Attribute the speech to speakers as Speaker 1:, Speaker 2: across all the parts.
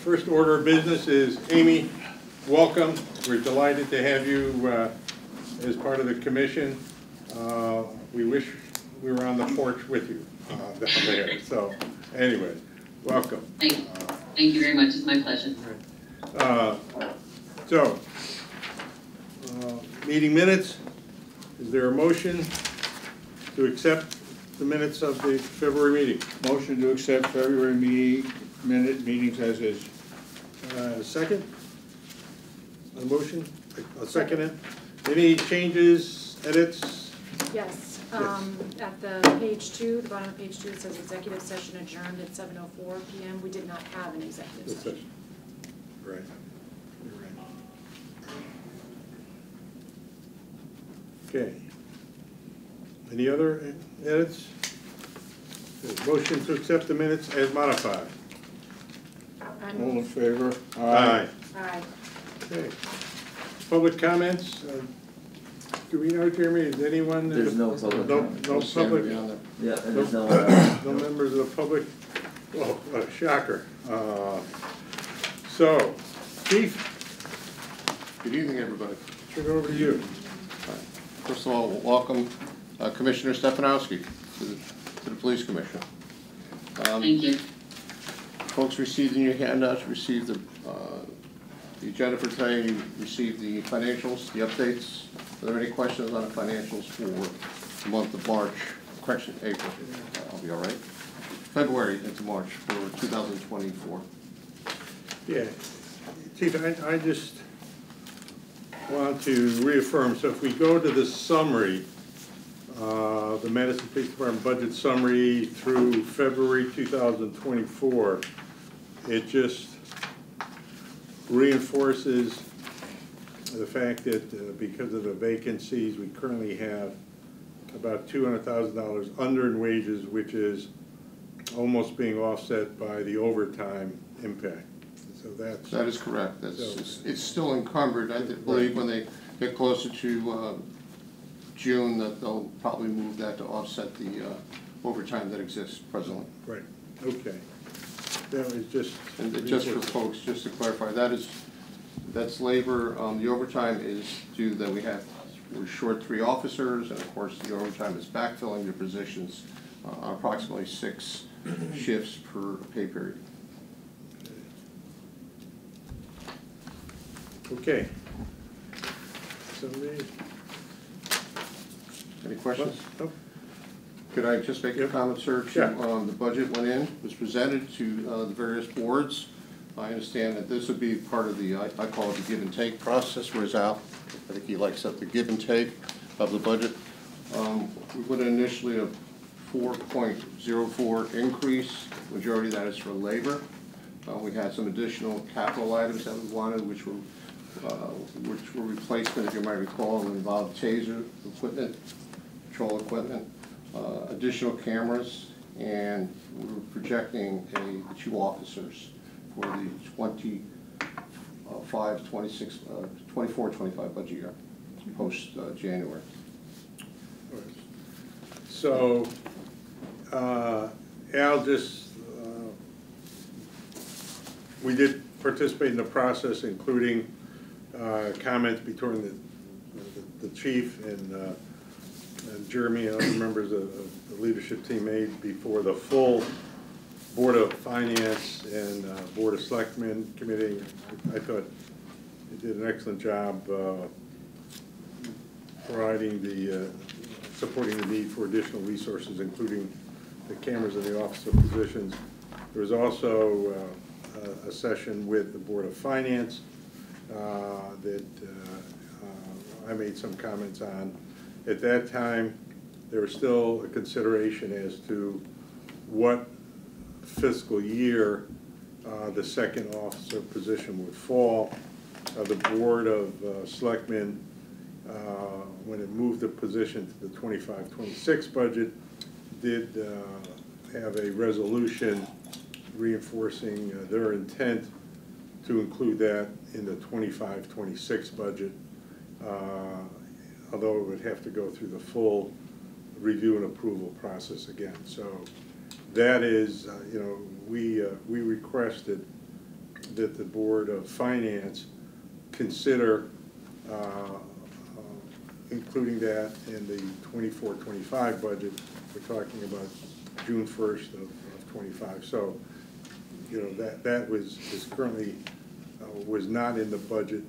Speaker 1: First order of business is Amy, welcome. We're delighted to have you as part of the commission. We wish we were on the porch with you down there. So anyway, welcome.
Speaker 2: Thank you very much. It's my pleasure.
Speaker 1: Meeting minutes. Is there a motion to accept the minutes of the February meeting?
Speaker 3: Motion to accept February meetings as is.
Speaker 1: Second? A motion? I'll second it. Any changes, edits?
Speaker 4: Yes. At the page 2, the bottom of page 2, it says executive session adjourned at 7:04 p.m. We did not have an executive session.
Speaker 1: Right. You're right. Okay. Any other edits? Motion to accept the minutes as modified.
Speaker 3: All in favor?
Speaker 1: Aye.
Speaker 4: Aye.
Speaker 1: Okay. Public comments? Do we know, Jeremy, is anyone?
Speaker 5: There's no public comment.
Speaker 1: No public?
Speaker 5: Yeah, and there's no
Speaker 1: members of the public? Oh, what a shocker. So, Chief?
Speaker 6: Good evening, everybody.
Speaker 1: Turn it over to you.
Speaker 6: First of all, welcome Commissioner Stefanowski to the Police Commission.
Speaker 2: Thank you.
Speaker 6: Folks received in your handouts, received the agenda for today, you received the financials, the updates. Are there any questions on the financials for the month of March, correction, April, I'll be all right, February into March for 2024?
Speaker 1: Yeah, Chief, I just want to reaffirm, so if we go to the summary, the Madison Police Department budget summary through February 2024, it just reinforces the fact that because of the vacancies, we currently have about $200,000 under in wages, which is almost being offset by the overtime impact. So
Speaker 6: that is correct. It's still encumbered. I believe when they get closer to June that they'll probably move that to offset the overtime that exists presently.
Speaker 1: Right. Okay. That was just.
Speaker 6: And just for folks, just to clarify, that's labor. The overtime is due that we're short 3 officers, and of course the overtime is backfilling the positions on approximately 6 shifts per pay period.
Speaker 1: Okay. Somebody.
Speaker 6: Any questions?
Speaker 1: Nope.
Speaker 6: Could I just make a comment, sir?
Speaker 1: Sure.
Speaker 6: The budget went in, was presented to the various boards. I understand that this would be part of the, I call it the give and take process, whereas Al, I think he likes that, the give and take of the budget. We put initially a 4.04 increase. Majority of that is for labor. We had some additional capital items that we wanted, which were replacement, if you might recall, involved taser equipment, patrol equipment, additional cameras, and we were projecting 2 officers for the 24-25 budget year, post January.
Speaker 1: So, Al, just we did participate in the process, including comments between the chief and Jeremy and other members of the leadership team made before the full Board of Finance and Board of Selectmen committee. I thought they did an excellent job providing supporting the need for additional resources, including the cameras in the officer positions. There was also a session with the Board of Finance that I made some comments on. At that time, there was still a consideration as to what fiscal year the second officer position would fall. The Board of Selectmen, when it moved the position to the 25-26 budget, did have a resolution reinforcing their intent to include that in the 25-26 budget, although it would have to go through the full review and approval process again. So that is, we requested that the Board of Finance consider including that in the 24-25 budget. We're talking about June 1st of 25. So, you know, that is currently was not in the budget.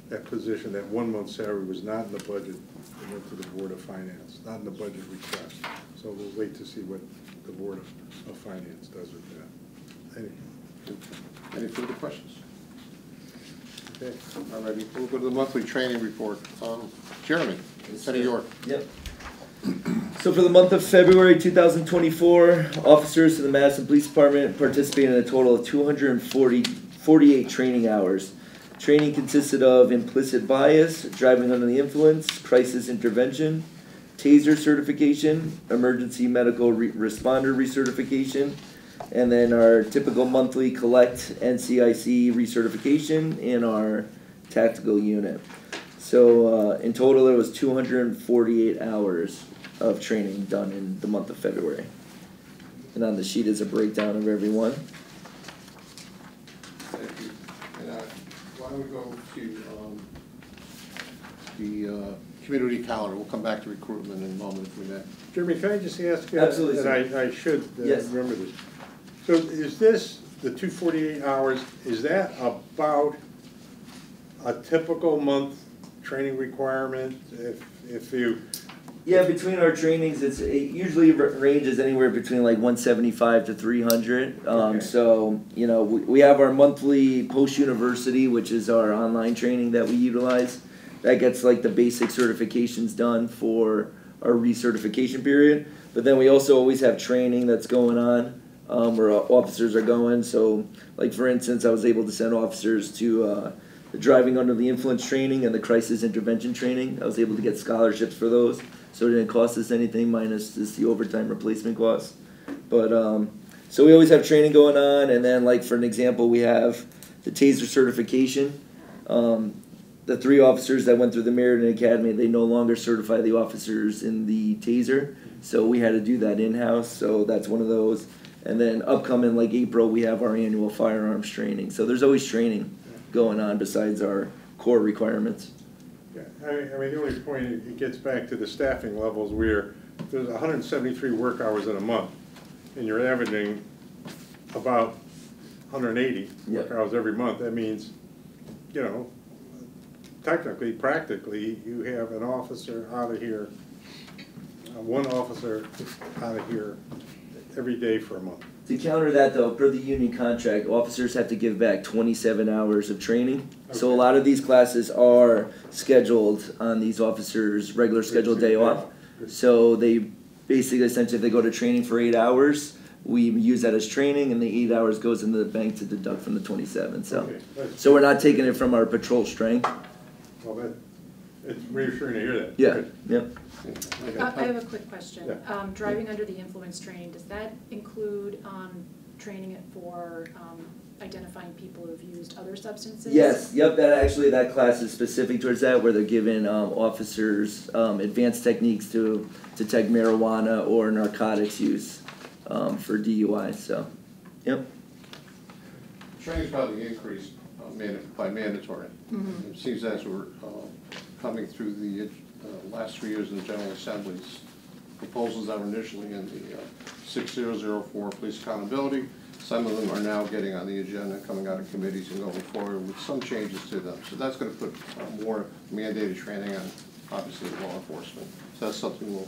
Speaker 1: That position, that 1 month salary was not in the budget. It went to the Board of Finance, not in the budget request. So we'll wait to see what the Board of Finance does with that.
Speaker 6: Any further questions?
Speaker 1: Okay.
Speaker 6: All righty, we'll go to the monthly training report. Jeremy, City York.
Speaker 5: Yep. So for the month of February 2024, officers of the Madison Police Department participated in a total of 248 training hours. Training consisted of implicit bias, driving under the influence, crisis intervention, taser certification, emergency medical responder recertification, and then our typical monthly collect NCIC recertification in our tactical unit. So in total, there was 248 hours of training done in the month of February. And on the sheet is a breakdown of every one.
Speaker 6: Thank you. And why don't we go to the community calendar? We'll come back to recruitment in a moment if we may.
Speaker 1: Jeremy, can I just ask,
Speaker 5: Absolutely,
Speaker 1: and I should
Speaker 5: Yes.
Speaker 1: remember this. So is this, the 248 hours, is that about a typical month training requirement? If you,
Speaker 5: Yeah, between our trainings, it usually ranges anywhere between like 175 to 300.
Speaker 1: Okay.
Speaker 5: So, you know, we have our monthly post-university, which is our online training that we utilize. That gets like the basic certifications done for our recertification period. But then we also always have training that's going on where officers are going. So, like for instance, I was able to send officers to the driving under the influence training and the crisis intervention training. I was able to get scholarships for those. So it didn't cost us anything minus just the overtime replacement costs. But so we always have training going on, and then like for an example, we have the taser certification. The 3 officers that went through the Meriden Academy, they no longer certify the officers in the taser, so we had to do that in-house. So that's one of those. And then upcoming like April, we have our annual firearms training. So there's always training going on besides our core requirements.
Speaker 1: yeah, I mean, the only point, it gets back to the staffing levels where there's 173 work hours in a month, and you're averaging about 180 work
Speaker 5: Yep.
Speaker 1: hours every month. That means, you know, technically, practically, you have an officer out of here, one officer out of here every day for a month.
Speaker 5: To counter that though, per the union contract, officers have to give back 27 hours of training. So a
Speaker 1: Okay.
Speaker 5: lot of these classes are scheduled on these officers' regular scheduled day off. So they basically, essentially, if they go to training for 8 hours, we use that as training, and the 8 hours goes into the bank to deduct from the 27. So,
Speaker 1: Okay, that's-
Speaker 5: so we're not taking it from our patrol strength.
Speaker 1: Well, it's reassuring to hear that.
Speaker 5: Yeah,
Speaker 1: Good.
Speaker 5: yep.
Speaker 4: I have a quick question.
Speaker 1: Yeah.
Speaker 4: Driving under the influence training, does that include training it for identifying people who've used other substances?
Speaker 5: Yes, yep, that class is specific towards that, where they're giving officers advanced techniques to detect marijuana or narcotics use for DUI, so, yep.
Speaker 6: Training's probably increased by mandatory.
Speaker 4: Mhm.
Speaker 6: It seems as we're coming through the last 3 years in the General Assembly's proposals that were initially in the 6004 police accountability. Some of them are now getting on the agenda, coming out of committees and going forward with some changes to them. So that's going to put more mandated training on, obviously, law enforcement. So that's something we'll.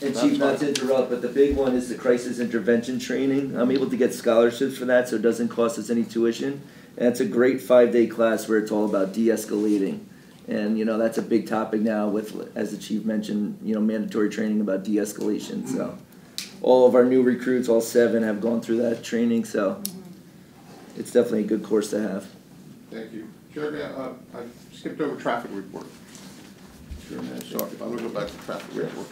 Speaker 5: And
Speaker 6: that's
Speaker 5: Chief, not to
Speaker 6: fine.
Speaker 5: interrupt, but the big one is the crisis intervention training. I'm able to get scholarships for that, so it doesn't cost us any tuition. And it's a great 5-day class where it's all about de-escalating. And, you know, that's a big topic now with, as the Chief mentioned, you know, mandatory training about de-escalation. So all of our new recruits, all 7, have gone through that training, so it's definitely a good course to have.
Speaker 6: Thank you. Jeremy, I skipped over traffic report.
Speaker 5: Sure, man.
Speaker 6: Sorry, I'm going to go back to traffic report.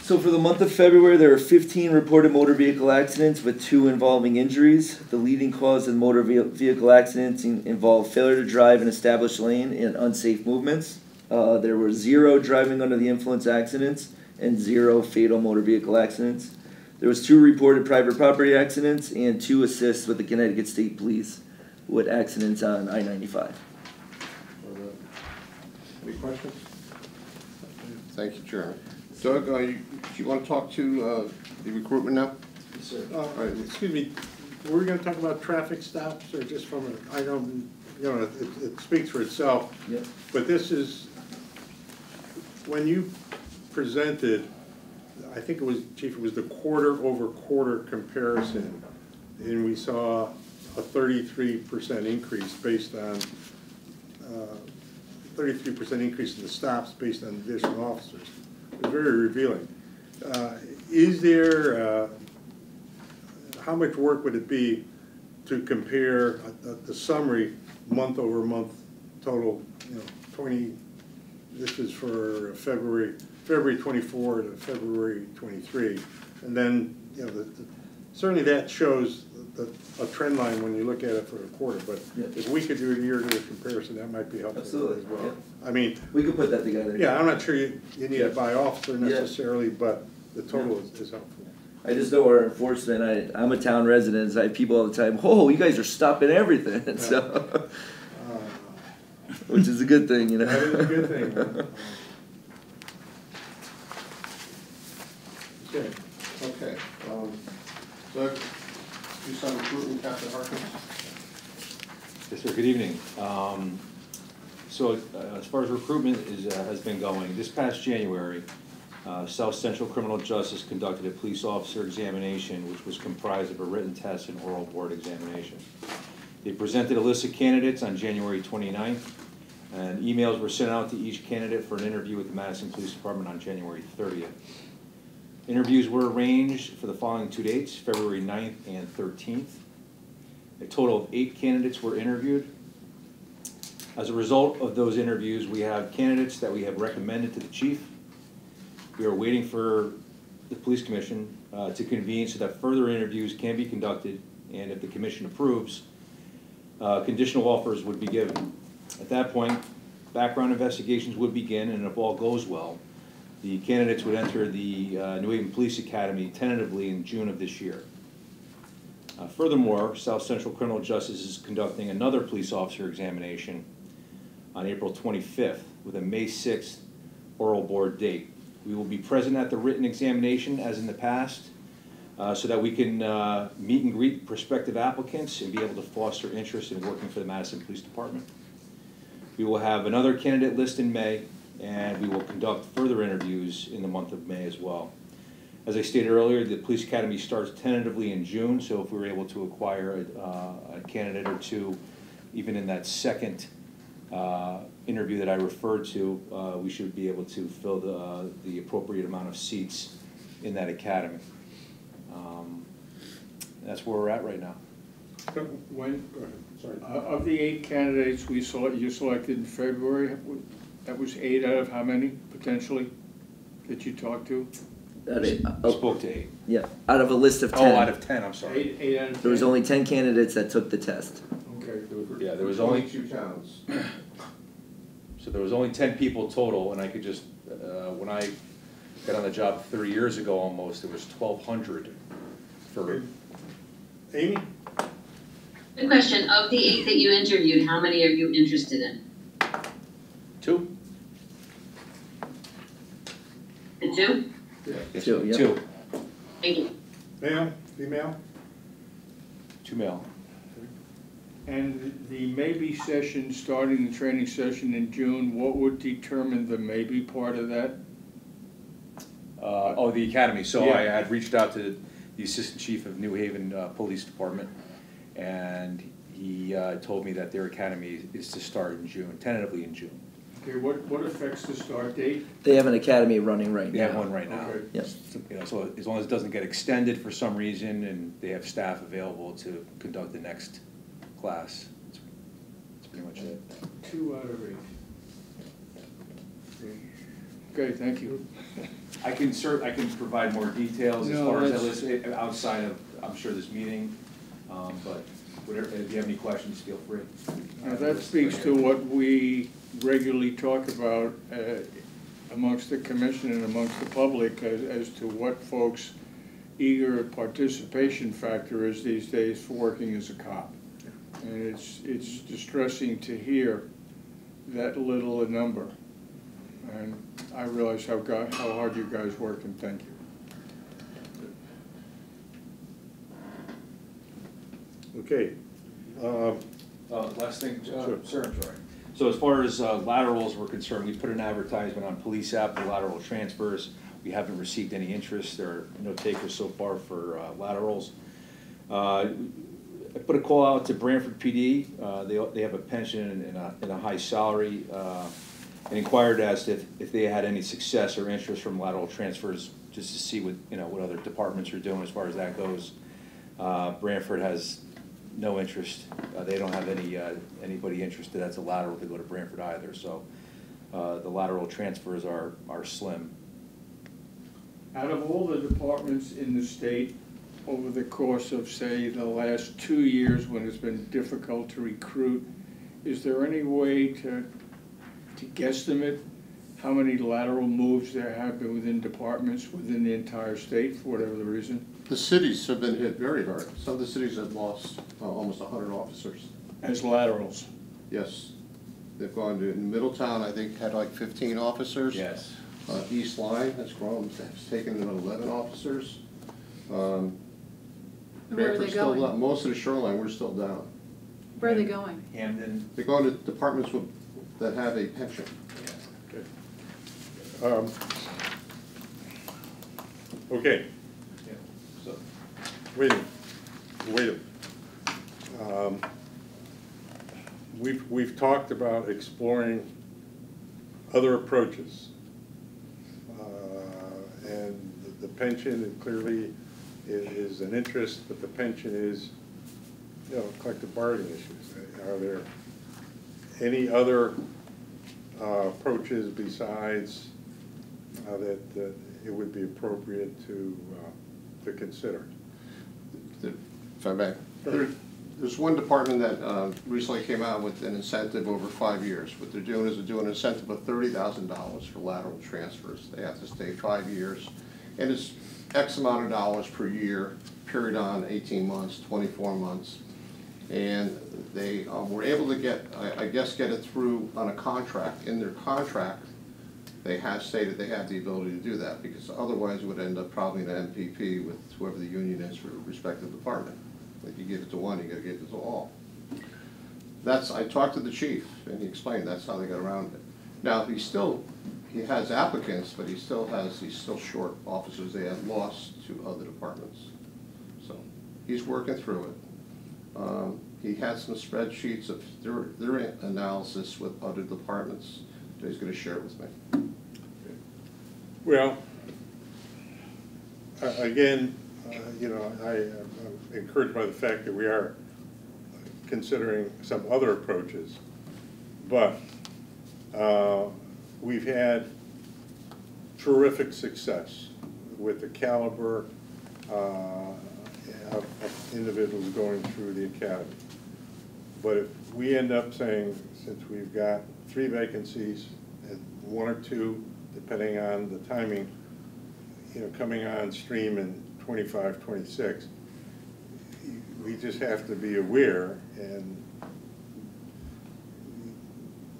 Speaker 5: So for the month of February, there are 15 reported motor vehicle accidents with 2 involving injuries. The leading cause of motor vehicle accidents involve failure to drive in established lane and unsafe movements. There were 0 driving under the influence accidents and 0 fatal motor vehicle accidents. There was 2 reported private property accidents and 2 assists with the Connecticut State Police with accidents on I-95.
Speaker 6: Any questions? Thank you, Chairman. Doug, do you want to talk to the recruitment now?
Speaker 1: Yes, sir. Excuse me, were we gonna talk about traffic stops, or just from I don't, it speaks for itself.
Speaker 5: Yep.
Speaker 1: But this is, when you presented, I think it was, Chief, it was the quarter-over-quarter comparison, and we saw a 33% increase based on, 33% increase in the stops based on additional officers. It was very revealing. Is there, how much work would it be to compare the summary month-over-month total, 20, this is for February 24 to February 23, and then, certainly that shows a trend line when you look at it for a quarter, but
Speaker 5: Yeah.
Speaker 1: if we could do a year-to-year comparison, that might be helpful
Speaker 5: Absolutely,
Speaker 1: as well.
Speaker 5: yeah.
Speaker 1: I mean,
Speaker 5: We could put that together.
Speaker 1: yeah, I'm not sure you need
Speaker 5: Yeah.
Speaker 1: it by officer
Speaker 5: Yeah.
Speaker 1: necessarily, but the total is helpful.
Speaker 5: I just know our enforcement, I'm a town resident, so I have people all the time, oh, you guys are stopping everything, so, which is a good thing,
Speaker 1: That is a good thing.
Speaker 6: Okay. Okay. Doug, you saw recruitment, Captain Harkins?
Speaker 7: Yes, sir. Good evening. So as far as recruitment has been going, this past January, South Central Criminal Justice conducted a police officer examination, which was comprised of a written test and oral board examination. They presented a list of candidates on January 29th, and emails were sent out to each candidate for an interview with the Madison Police Department on January 30th. Interviews were arranged for the following 2 dates, February 9th and 13th. A total of 8 candidates were interviewed. As a result of those interviews, we have candidates that we have recommended to the chief. We are waiting for the police commission to convene so that further interviews can be conducted, and if the commission approves, conditional offers would be given. At that point, background investigations would begin, and if all goes well, the candidates would enter the New Haven Police Academy tentatively in June of this year. Furthermore, South Central Criminal Justice is conducting another police officer examination on April 25th with a May 6th oral board date. We will be present at the written examination as in the past so that we can meet and greet prospective applicants and be able to foster interest in working for the Madison Police Department. We will have another candidate list in May, and we will conduct further interviews in the month of May as well. As I stated earlier, the police academy starts tentatively in June, so if we were able to acquire a candidate or two, even in that second interview that I referred to, we should be able to fill the appropriate amount of seats in that academy. That's where we're at right now.
Speaker 3: When,
Speaker 1: Go ahead, sorry.
Speaker 3: of the 8 candidates you selected in February, that was 8 out of how many, potentially, that you talked to?
Speaker 7: I spoke to 8.
Speaker 5: Yeah, out of a list of 10.
Speaker 7: Oh, out of 10, I'm sorry.
Speaker 3: 8 out of 10?
Speaker 5: There was only 10 candidates that took the test.
Speaker 3: Okay.
Speaker 7: Yeah, there was only
Speaker 6: 22 towns.
Speaker 7: So there was only 10 people total, and I could just, when I got on the job 30 years ago almost, there was 1,200 for.
Speaker 1: Amy?
Speaker 2: Good question. Of the 8 that you interviewed, how many are you interested in?
Speaker 7: 2?
Speaker 2: The 2?
Speaker 6: Yeah.
Speaker 7: Yes,
Speaker 5: Two, yeah.
Speaker 7: 2.
Speaker 2: Thank you.
Speaker 1: Male, female?
Speaker 7: 2 male.
Speaker 3: And the maybe session, starting the training session in June, what would determine the maybe part of that?
Speaker 7: Oh, the academy. So
Speaker 3: Yeah.
Speaker 7: I had reached out to the assistant chief of New Haven Police Department, and he told me that their academy is to start in June, tentatively in June.
Speaker 3: Okay, what affects the start date?
Speaker 5: They have an academy running right
Speaker 7: They
Speaker 5: now.
Speaker 7: have one right now.
Speaker 3: Okay.
Speaker 5: Yes.
Speaker 7: So as long as it doesn't get extended for some reason, and they have staff available to conduct the next class, that's pretty much it.
Speaker 3: 2 out of 8. Okay, thank you.
Speaker 7: I can provide more details as
Speaker 3: No,
Speaker 7: far as that
Speaker 3: that's-
Speaker 7: list, outside of, I'm sure, this meeting, but whatever, if you have any questions, feel free.
Speaker 3: Now, that speaks to what we regularly talk about amongst the commission and amongst the public as to what folks eager participation factor is these days for working as a cop. And it's distressing to hear that little a number. And I realize how hard you guys work, and thank you.
Speaker 1: Okay.
Speaker 7: Last thing,
Speaker 1: Sure.
Speaker 7: sir, I'm sorry. So as far as laterals were concerned, we put an advertisement on Police app for lateral transfers. We haven't received any interest. There are no takers so far for laterals. I put a call out to Branford PD. They have a pension and a high salary, and inquired as to if they had any success or interest from lateral transfers, just to see what other departments are doing as far as that goes. Branford has no interest. They don't have anybody interested that's a lateral to go to Branford either. So the lateral transfers are slim.
Speaker 3: Out of all the departments in the state, over the course of, say, the last 2 years when it's been difficult to recruit, is there any way to guesstimate how many lateral moves there have been within departments within the entire state, for whatever the reason?
Speaker 6: The cities have been hit very hard. Some of the cities have lost almost 100 officers.
Speaker 3: As laterals?
Speaker 6: Yes. They've gone to, in Middletown, I think, had like 15 officers.
Speaker 7: Yes.
Speaker 6: East Line has grown, has taken in 11 officers.
Speaker 4: Where are they
Speaker 6: Branford's still
Speaker 4: going?
Speaker 6: down. Most of the shoreline, we're still down.
Speaker 4: Where are they going?
Speaker 7: Hamden.
Speaker 6: They're going to departments that have a pension.
Speaker 1: Okay. Okay.
Speaker 7: Yeah. So.
Speaker 1: Wait a minute. We've talked about exploring other approaches. And the pension clearly is an interest, but the pension is, collective bargaining issues. Are there any other approaches besides that it would be appropriate to consider?
Speaker 6: If I may. There's one department that recently came out with an incentive over 5 years. What they're doing is they're doing an incentive of $30,000 for lateral transfers. They have to stay 5 years, and it's X amount of dollars per year, period on 18 months, 24 months. And they were able to get, I guess, get it through on a contract. In their contract, they have stated they have the ability to do that, because otherwise it would end up probably in an MPP with whoever the union is for the respective department. If you give it to one, you gotta give it to all. I talked to the chief, and he explained that's how they got around it. Now, he has applicants, but he's still short officers they have lost to other departments. So, he's working through it. He has some spreadsheets of their analysis with other departments that he's gonna share with me.
Speaker 1: Well, again, I'm encouraged by the fact that we are considering some other approaches, but we've had terrific success with the caliber of individuals going through the academy. But if we end up saying, since we've got 3 vacancies, and 1 or 2, depending on the timing, coming on stream in 25, 26, we just have to be aware, and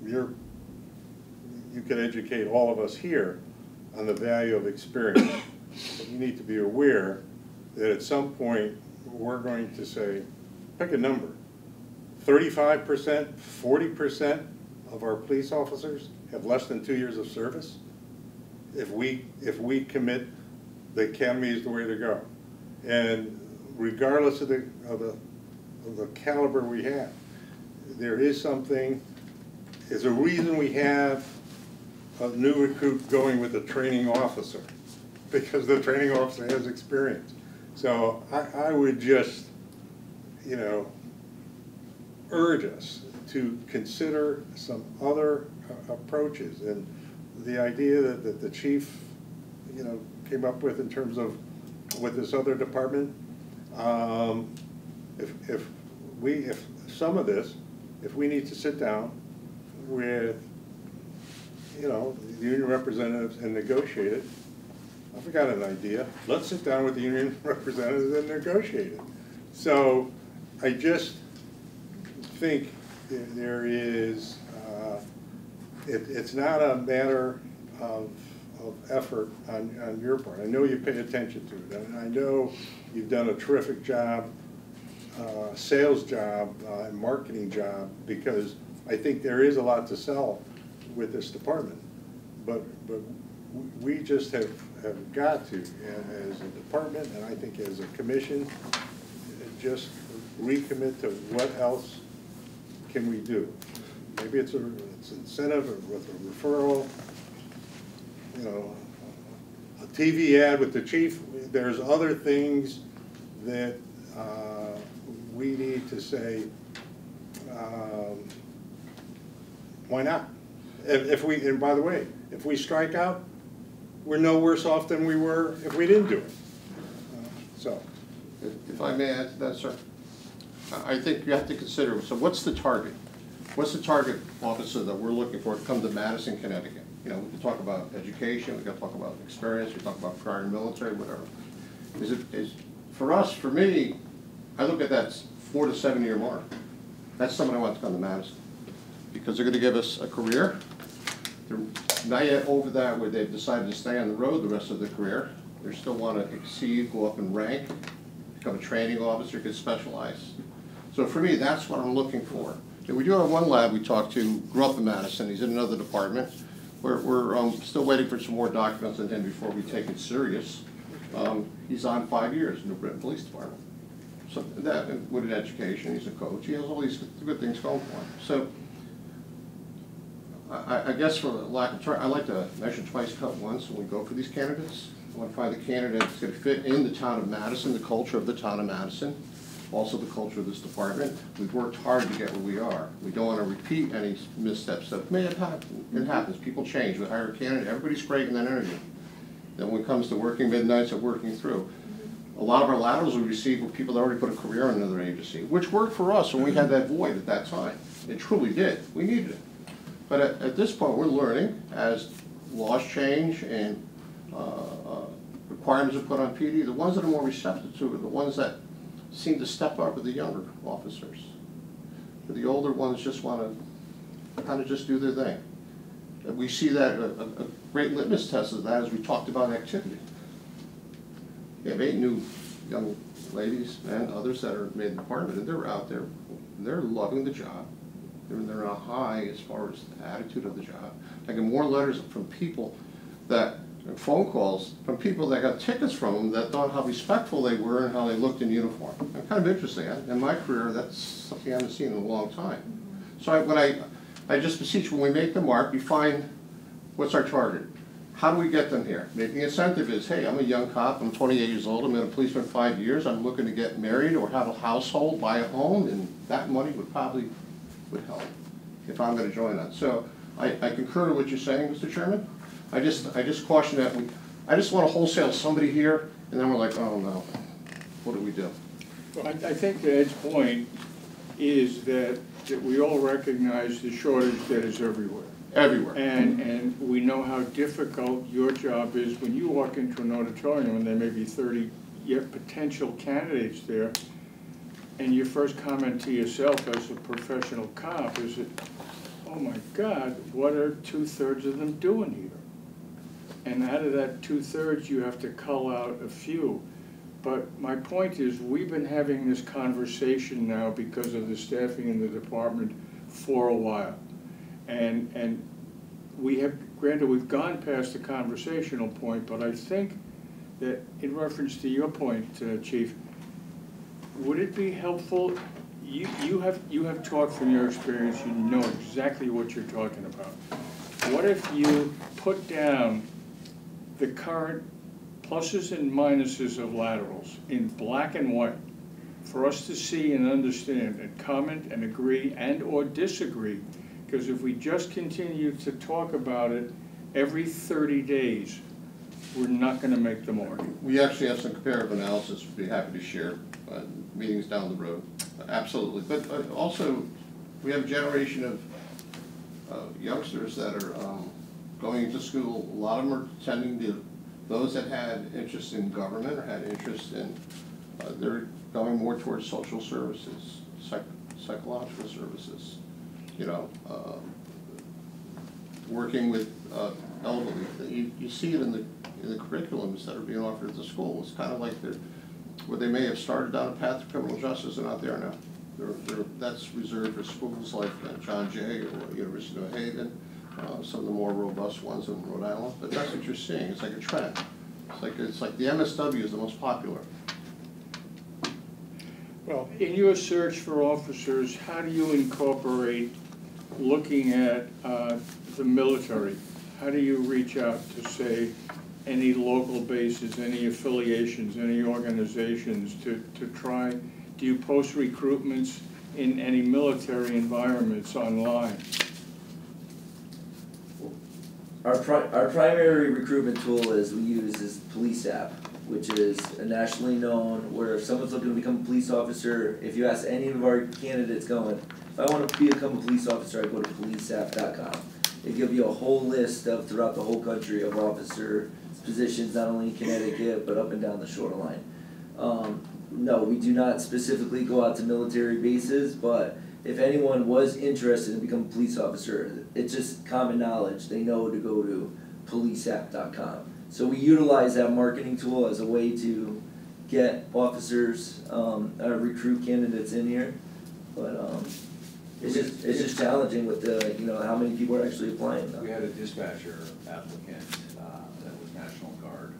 Speaker 1: you can educate all of us here on the value of experience. But you need to be aware that at some point we're going to say, pick a number, 35%, 40% of our police officers have less than 2 years of service. If we commit, the academy is the way to go, and regardless of the caliber we have, there is something. There's a reason we have a new recruit going with a training officer, because the training officer has experience. So I would just, urge us to consider some other approaches, and the idea that the chief, came up with in terms of with this other department. If some of this, if we need to sit down with, the union representatives and negotiate it, I've got an idea. Let's sit down with the union representatives and negotiate it. So I just think there is, it's not a matter of effort on your part. I know you pay attention to it, and I know you've done a terrific job, sales job, and marketing job, because I think there is a lot to sell with this department. But we just have got to, as a department, and I think as a commission, just recommit to what else can we do. Maybe it's incentive or with a referral, you know, a TV ad with the chief. There's other things that we need to say, why not? If we, and by the way, if we strike out, we're no worse off than we were if we didn't do it. So.
Speaker 6: If I may add to that, sir, I think you have to consider, so what's the target? What's the target officer that we're looking for to come to Madison, Connecticut? You know, we can talk about education, we can talk about experience, we talk about prior military, whatever. For us, for me, I look at that 4 to 7 year mark. That's someone I want to come to Madison. Because they're going to give us a career. They're not yet over that where they've decided to stay on the road the rest of their career. They still want to exceed, go up in rank, become a training officer, get specialized. So for me, that's what I'm looking for. And we do have one lad we talked to, grew up in Madison, he's in another department. We're still waiting for some more documents on him before we take it serious. He's on 5 years in the Britain Police Department. So that, with an education, he's a coach, he has all these good things going for him. So I guess for lack of try, I like to measure twice, cut once when we go for these candidates. I want to find the candidate that's going to fit in the town of Madison, the culture of the town of Madison, also the culture of this department. We've worked hard to get where we are. We don't want to repeat any missteps that may have happened. It happens. People change. We hire a candidate, everybody's great in that interview. Then when it comes to working midnights and working through, a lot of our laterals we received were people that already put a career in another agency, which worked for us when we had that void at that time. It truly did. We needed it. But at this point, we're learning as laws change and requirements are put on PD. The ones that are more receptive to it are the ones that seem to step up with the younger officers. But the older ones just want to kind of just do their thing. We see that a great litmus test of that as we talked about activity. You have 8 new young ladies and others that are made in the department, and they're out there, they're loving the job. They're on a high as far as the attitude of the job. I get more letters from people that, and phone calls from people that got tickets from them that thought how respectful they were and how they looked in uniform. I'm kind of interesting. In my career, that's something I haven't seen in a long time. So when I just beseech, when we make the mark, we find what's our target. How do we get them here? Maybe the incentive is, hey, I'm a young cop, I'm 28 years old, I'm in a policeman 5 years, I'm looking to get married or have a household, buy a home, and that money would probably help if I'm going to join that. So I concur to what you're saying, Mr. Chairman. I just caution that I just want to wholesale somebody here, and then we're like, oh no, what do we do?
Speaker 3: Well, I think Ed's point is that we all recognize the shortage that is everywhere.
Speaker 6: Everywhere.
Speaker 3: And we know how difficult your job is when you walk into an auditorium and there may be 30 yet potential candidates there, and your first comment to yourself as a professional cop is that, oh my God, what are 2/3 of them doing here? And out of that 2/3, you have to cull out a few. But my point is, we've been having this conversation now because of the staffing in the department for a while. And we have, granted, we've gone past the conversational point, but I think that in reference to your point, Chief, would it be helpful, you have talked from your experience, you know exactly what you're talking about. What if you put down the current pluses and minuses of laterals in black and white for us to see and understand and comment and agree and or disagree? Because if we just continue to talk about it every 30 days, we're not going to make the mark.
Speaker 6: We actually have some comparative analysis we'd be happy to share, meetings down the road, absolutely. But also, we have a generation of youngsters that are going to school. A lot of them are attending the those that had interest in government or had interest in, they're going more towards social services, psychological services, you know, working with elderly. You see it in the curriculums that are being offered at the school. It's kind of like where they may have started down a path of criminal justice, they're not there now. That's reserved for schools like John Jay or University of New Haven, some of the more robust ones in Rhode Island. But that's what you're seeing. It's like a trend. It's like the MSW is the most popular.
Speaker 3: Well, in your search for officers, how do you incorporate looking at the military? How do you reach out to, say, any local bases, any affiliations, any organizations to try? Do you post recruitments in any military environments online?
Speaker 5: Our primary recruitment tool we use is Police App, which is a nationally known, where if someone's looking to become a police officer, if you ask any of our candidates going, if I want to become a police officer, I go to policeapp.com. It gives you a whole list of throughout the whole country of officer positions, not only in Connecticut, but up and down the shoreline. No, we do not specifically go out to military bases, but if anyone was interested in becoming a police officer, it's just common knowledge. They know to go to policeapp.com. So we utilize that marketing tool as a way to get officers, recruit candidates in here. But it's just challenging with how many people are actually applying though.
Speaker 7: We had a dispatcher applicant that was National Guard,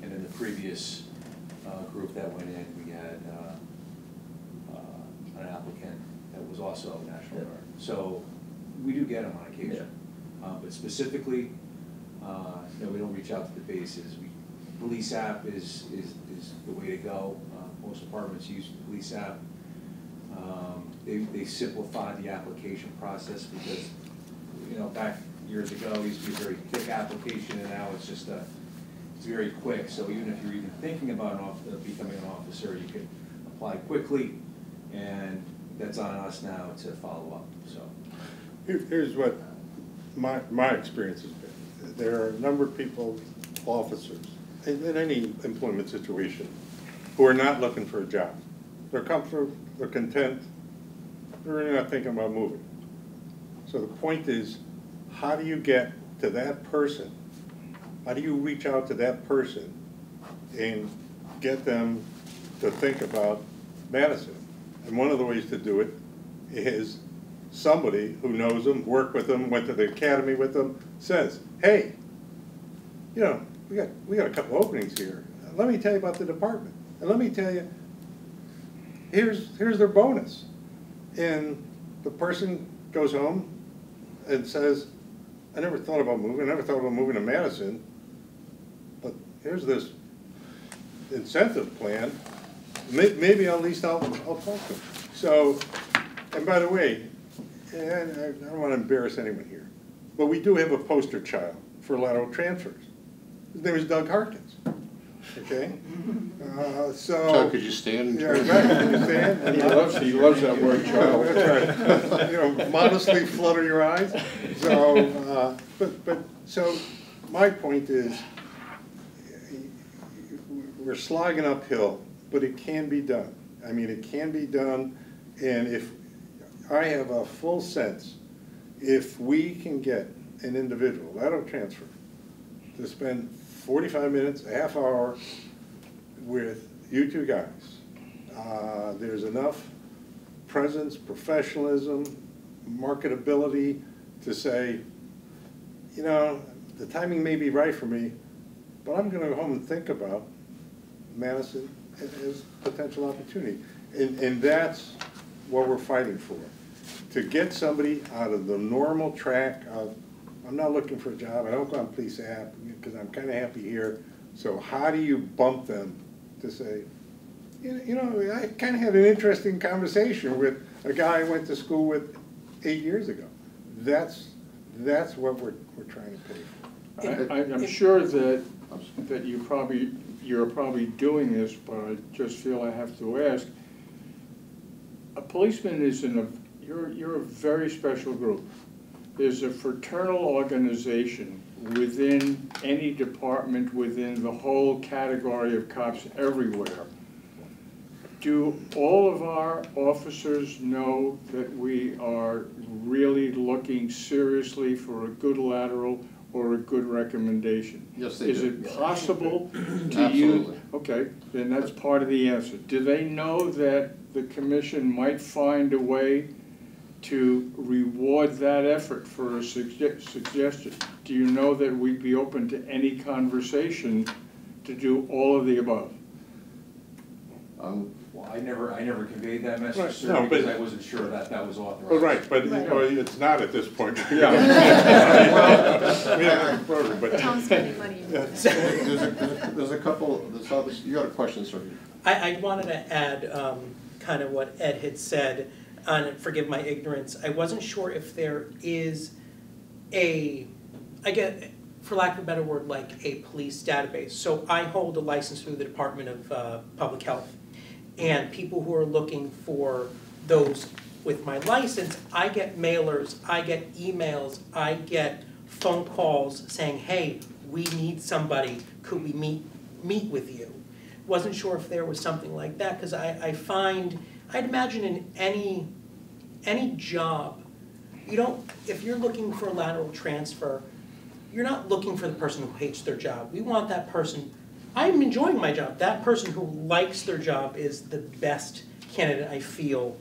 Speaker 7: and in the previous group that went in, we had an applicant that was also National Guard. So we do get them on occasion, but specifically, we don't reach out to the bases. Police App is the way to go. Most departments use the Police App. They simplify the application process because, back years ago, it used to be a very thick application, and now it's just it's very quick. So even if you're even thinking about becoming an officer, you can apply quickly, and that's on us now to follow up. So
Speaker 1: here's what my experience has been. There are a number of people, officers, in any employment situation, who are not looking for a job. They're comfortable, they're content, they're really not thinking about moving. So the point is, how do you get to that person? How do you reach out to that person and get them to think about Madison? And one of the ways to do it is somebody who knows them, worked with them, went to the academy with them, says, hey, we got a couple openings here. Let me tell you about the department. And let me tell you, here's their bonus. And the person goes home and says, I never thought about moving. I never thought about moving to Madison. But here's this incentive plan. Maybe at least I'll talk to them. So, and by the way, and I don't want to embarrass anyone here, but we do have a poster child for lateral transfers. His name is Doug Harkins. Okay?
Speaker 6: So could you stand?
Speaker 1: Yeah, right. Could you stand?
Speaker 3: He loves that word, child.
Speaker 1: That's right. Modestly flutter your eyes. So, so my point is, we're slogging uphill, but it can be done. I mean, it can be done, and if I have a full sense, if we can get an individual, lateral transfer, to spend 45 minutes, a half hour with you two guys, there's enough presence, professionalism, marketability to say, the timing may be right for me, but I'm going to go home and think about Madison as potential opportunity. And that's what we're fighting for. To get somebody out of the normal track of, I'm not looking for a job, I don't go on Police App because I'm kind of happy here. So how do you bump them to say, I kind of had an interesting conversation with a guy I went to school with 8 years ago. That's what we're trying to pay for.
Speaker 3: I'm sure that you're probably doing this, but I just feel I have to ask. A policeman is you're a very special group. there's a fraternal organization within any department, within the whole category of cops everywhere. Do all of our officers know that we are really looking seriously for a good lateral or a good recommendation?
Speaker 6: Yes, they
Speaker 3: Is
Speaker 6: do.
Speaker 3: it possible to use?
Speaker 6: Absolutely.
Speaker 3: Okay, then that's part of the answer. Do they know that the commission might find a way to reward that effort for a suggestion? Do you know that we'd be open to any conversation to do all of the above?
Speaker 7: Well, I never conveyed that message,
Speaker 1: Right.
Speaker 7: sir,
Speaker 1: No, but-
Speaker 7: because I wasn't sure that that was authorized.
Speaker 1: Well, right, but
Speaker 4: Right.
Speaker 1: well, it's not at this point.
Speaker 3: Yeah.
Speaker 1: We have a program, but.
Speaker 4: Tom's spending money.
Speaker 6: There's a couple, you got a question, sir?
Speaker 8: I wanted to add kind of what Ed had said, and forgive my ignorance. I wasn't sure if there is I get, for lack of a better word, like a police database. So I hold a license through the Department of Public Health. And people who are looking for those with my license, I get mailers, I get emails, I get phone calls saying, hey, we need somebody, could we meet with you? Wasn't sure if there was something like that, because I'd imagine in any job, if you're looking for a lateral transfer, you're not looking for the person who hates their job. We want that person, I'm enjoying my job. That person who likes their job is the best candidate I feel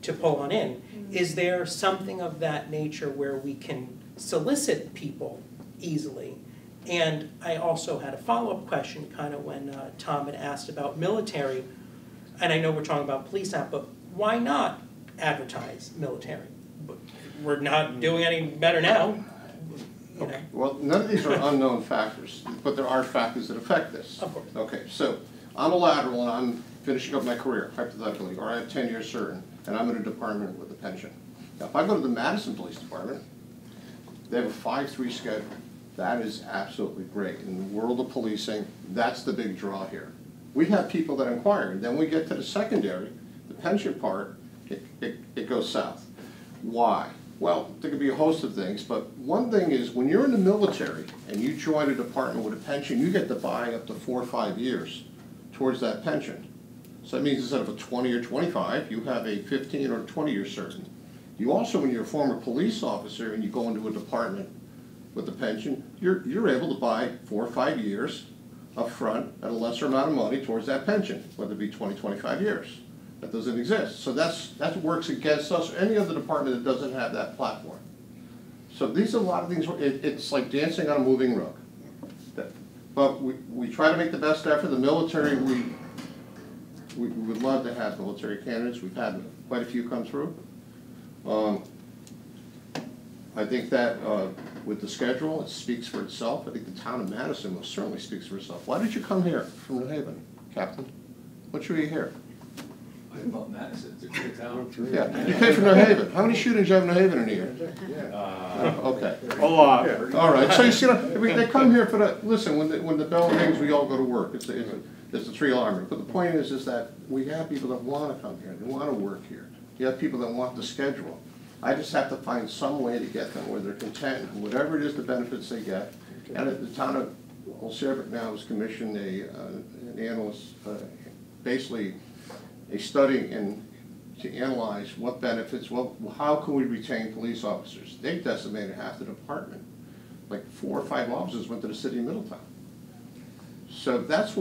Speaker 8: to pull on in. Is there something of that nature where we can solicit people easily? And I also had a follow-up question kind of when Tom had asked about military, and I know we're talking about police now, but why not advertise military? We're not doing any better now. You know.
Speaker 6: Well, none of these are unknown factors, but there are factors that affect this.
Speaker 8: Of course.
Speaker 6: Okay, so I'm a lateral and I'm finishing up my career, hypothetically, or I have 10 years certain, and I'm in a department with a pension. Now, if I go to the Madison Police Department, they have a 5-3 schedule. That is absolutely great. In the world of policing, that's the big draw here. We have people that inquire, and then we get to the secondary, the pension part, it goes south. Why? Well, there could be a host of things, but one thing is when you're in the military and you join a department with a pension, you get to buy up to 4 or 5 years towards that pension. So that means instead of a 20 or 25, you have a 15 or 20-year certain. You also, when you're a former police officer and you go into a department with a pension, you're able to buy 4 or 5 years up front at a lesser amount of money towards that pension, whether it be 20, 25 years. That doesn't exist. So that works against us or any other department that doesn't have that platform. So these are a lot of things, it's like dancing on a moving rug. But we try to make the best effort. The military, we would love to have military candidates. We've had quite a few come through. I think that with the schedule, it speaks for itself. I think the town of Madison most certainly speaks for itself. Why did you come here from New Haven, Captain? What drew you here?
Speaker 7: I love Madison, it's a great town.
Speaker 6: Yeah, you came from New Haven. How many shootings do you have in New Haven in a year? Okay.
Speaker 3: A lot.
Speaker 6: All right, so you see, they come here for the, listen, when the bell rings, we all go to work. It's a three-alarmer. But the point is that we have people that want to come here, they want to work here. You have people that want the schedule. I just have to find some way to get them where they're content, and whatever it is, the benefits they get. And at the town of Old Saybrook now has commissioned an analyst, basically a study to analyze what benefits, how can we retain police officers. They decimated half the department. Like 4 or 5 officers went to the city of Middletown. So that's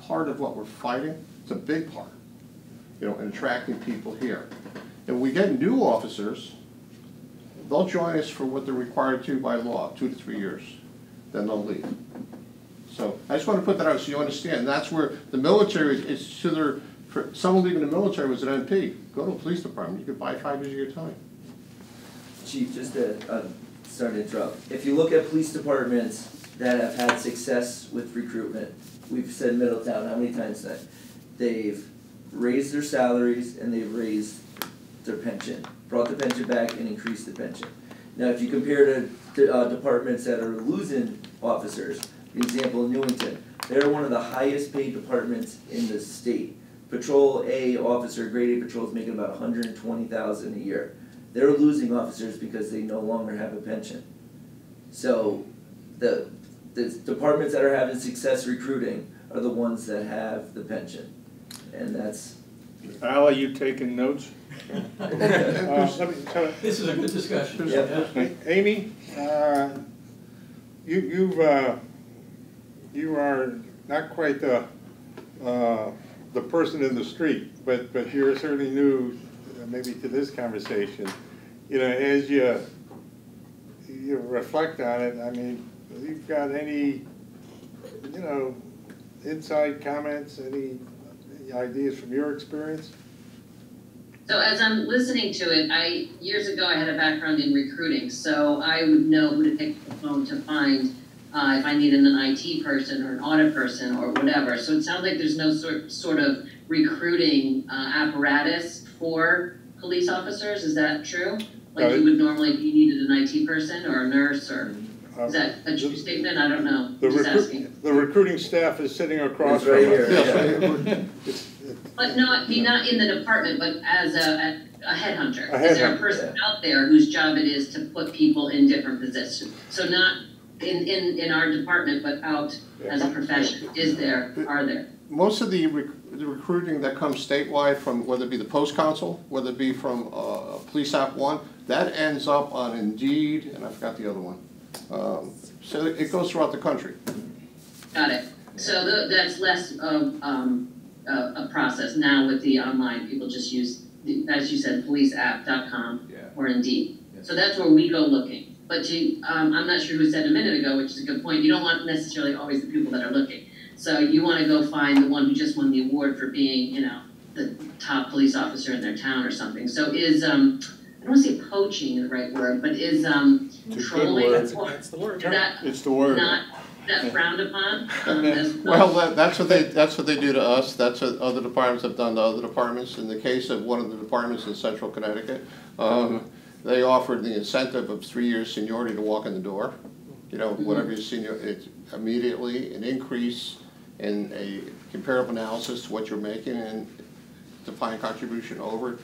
Speaker 6: part of what we're fighting. It's a big part, in attracting people here. And we get new officers, they'll join us for what they're required to by law, 2 to 3 years. Then they'll leave. So I just want to put that out so you understand. That's where the military is to their. For someone leaving the military was an MP. Go to a police department. You could buy 5 years of your time.
Speaker 5: Chief, just to start to interrupt. If you look at police departments that have had success with recruitment, we've said Middletown how many times that they've raised their salaries and they've raised their pension, brought the pension back and increased the pension. Now, if you compare to departments that are losing officers, for example, Newington, they're one of the highest paid departments in the state. Patrol A officer, grade A patrol is making about $120,000 a year. they're losing officers because they no longer have a pension. So the departments that are having success recruiting are the ones that have the pension. And that's.
Speaker 3: Al, are you taking notes?
Speaker 9: This is a good discussion.
Speaker 5: Yeah.
Speaker 1: Amy, you are not quite the person in the street, but you're certainly new, maybe to this conversation. You know, as you reflect on it, I mean, you've got any, you know, inside comments, any ideas from your experience?
Speaker 2: So as I'm listening to it, years ago I had a background in recruiting, so I would know who to pick up the phone to find if I needed an IT person or an audit person or whatever. So it sounds like there's no sort of recruiting apparatus for police officers. Is that true? Like you would normally if you needed an IT person or a nurse, or is that a true statement? I don't know. Just asking.
Speaker 1: The recruiting staff is sitting across
Speaker 5: It's right
Speaker 1: from
Speaker 5: here.
Speaker 1: us.
Speaker 2: But not in the department, but as a headhunter.
Speaker 1: A
Speaker 2: Is there a
Speaker 1: headhunter,
Speaker 2: person out there whose job it is to put people in different positions? So not in our department, but out as a profession. Are there?
Speaker 6: Most of the recruiting that comes statewide from, whether it be the post consul, whether it be from Police App 1, that ends up on Indeed, and I forgot the other one. So it goes throughout the country.
Speaker 2: Got it. So that's less of a process now with the online. People just use, as you said, policeapp.com or Indeed. So that's where we go looking. But I'm not sure who said a minute ago, which is a good point, you don't want necessarily always the people that are looking. So you want to go find the one who just won the award for being, you know, the top police officer in their town or something. So is, I don't want to say poaching is the right word, but is trolling,
Speaker 8: That's the word.
Speaker 3: It's the word.
Speaker 2: Not that frowned upon?
Speaker 6: Well, that's what they do to us. That's what other departments have done to other departments. In the case of one of the departments in Central Connecticut, they offered the incentive of 3 years seniority to walk in the door. You know, whatever your senior, it's immediately an increase in a comparative analysis to what you're making and defined contribution over,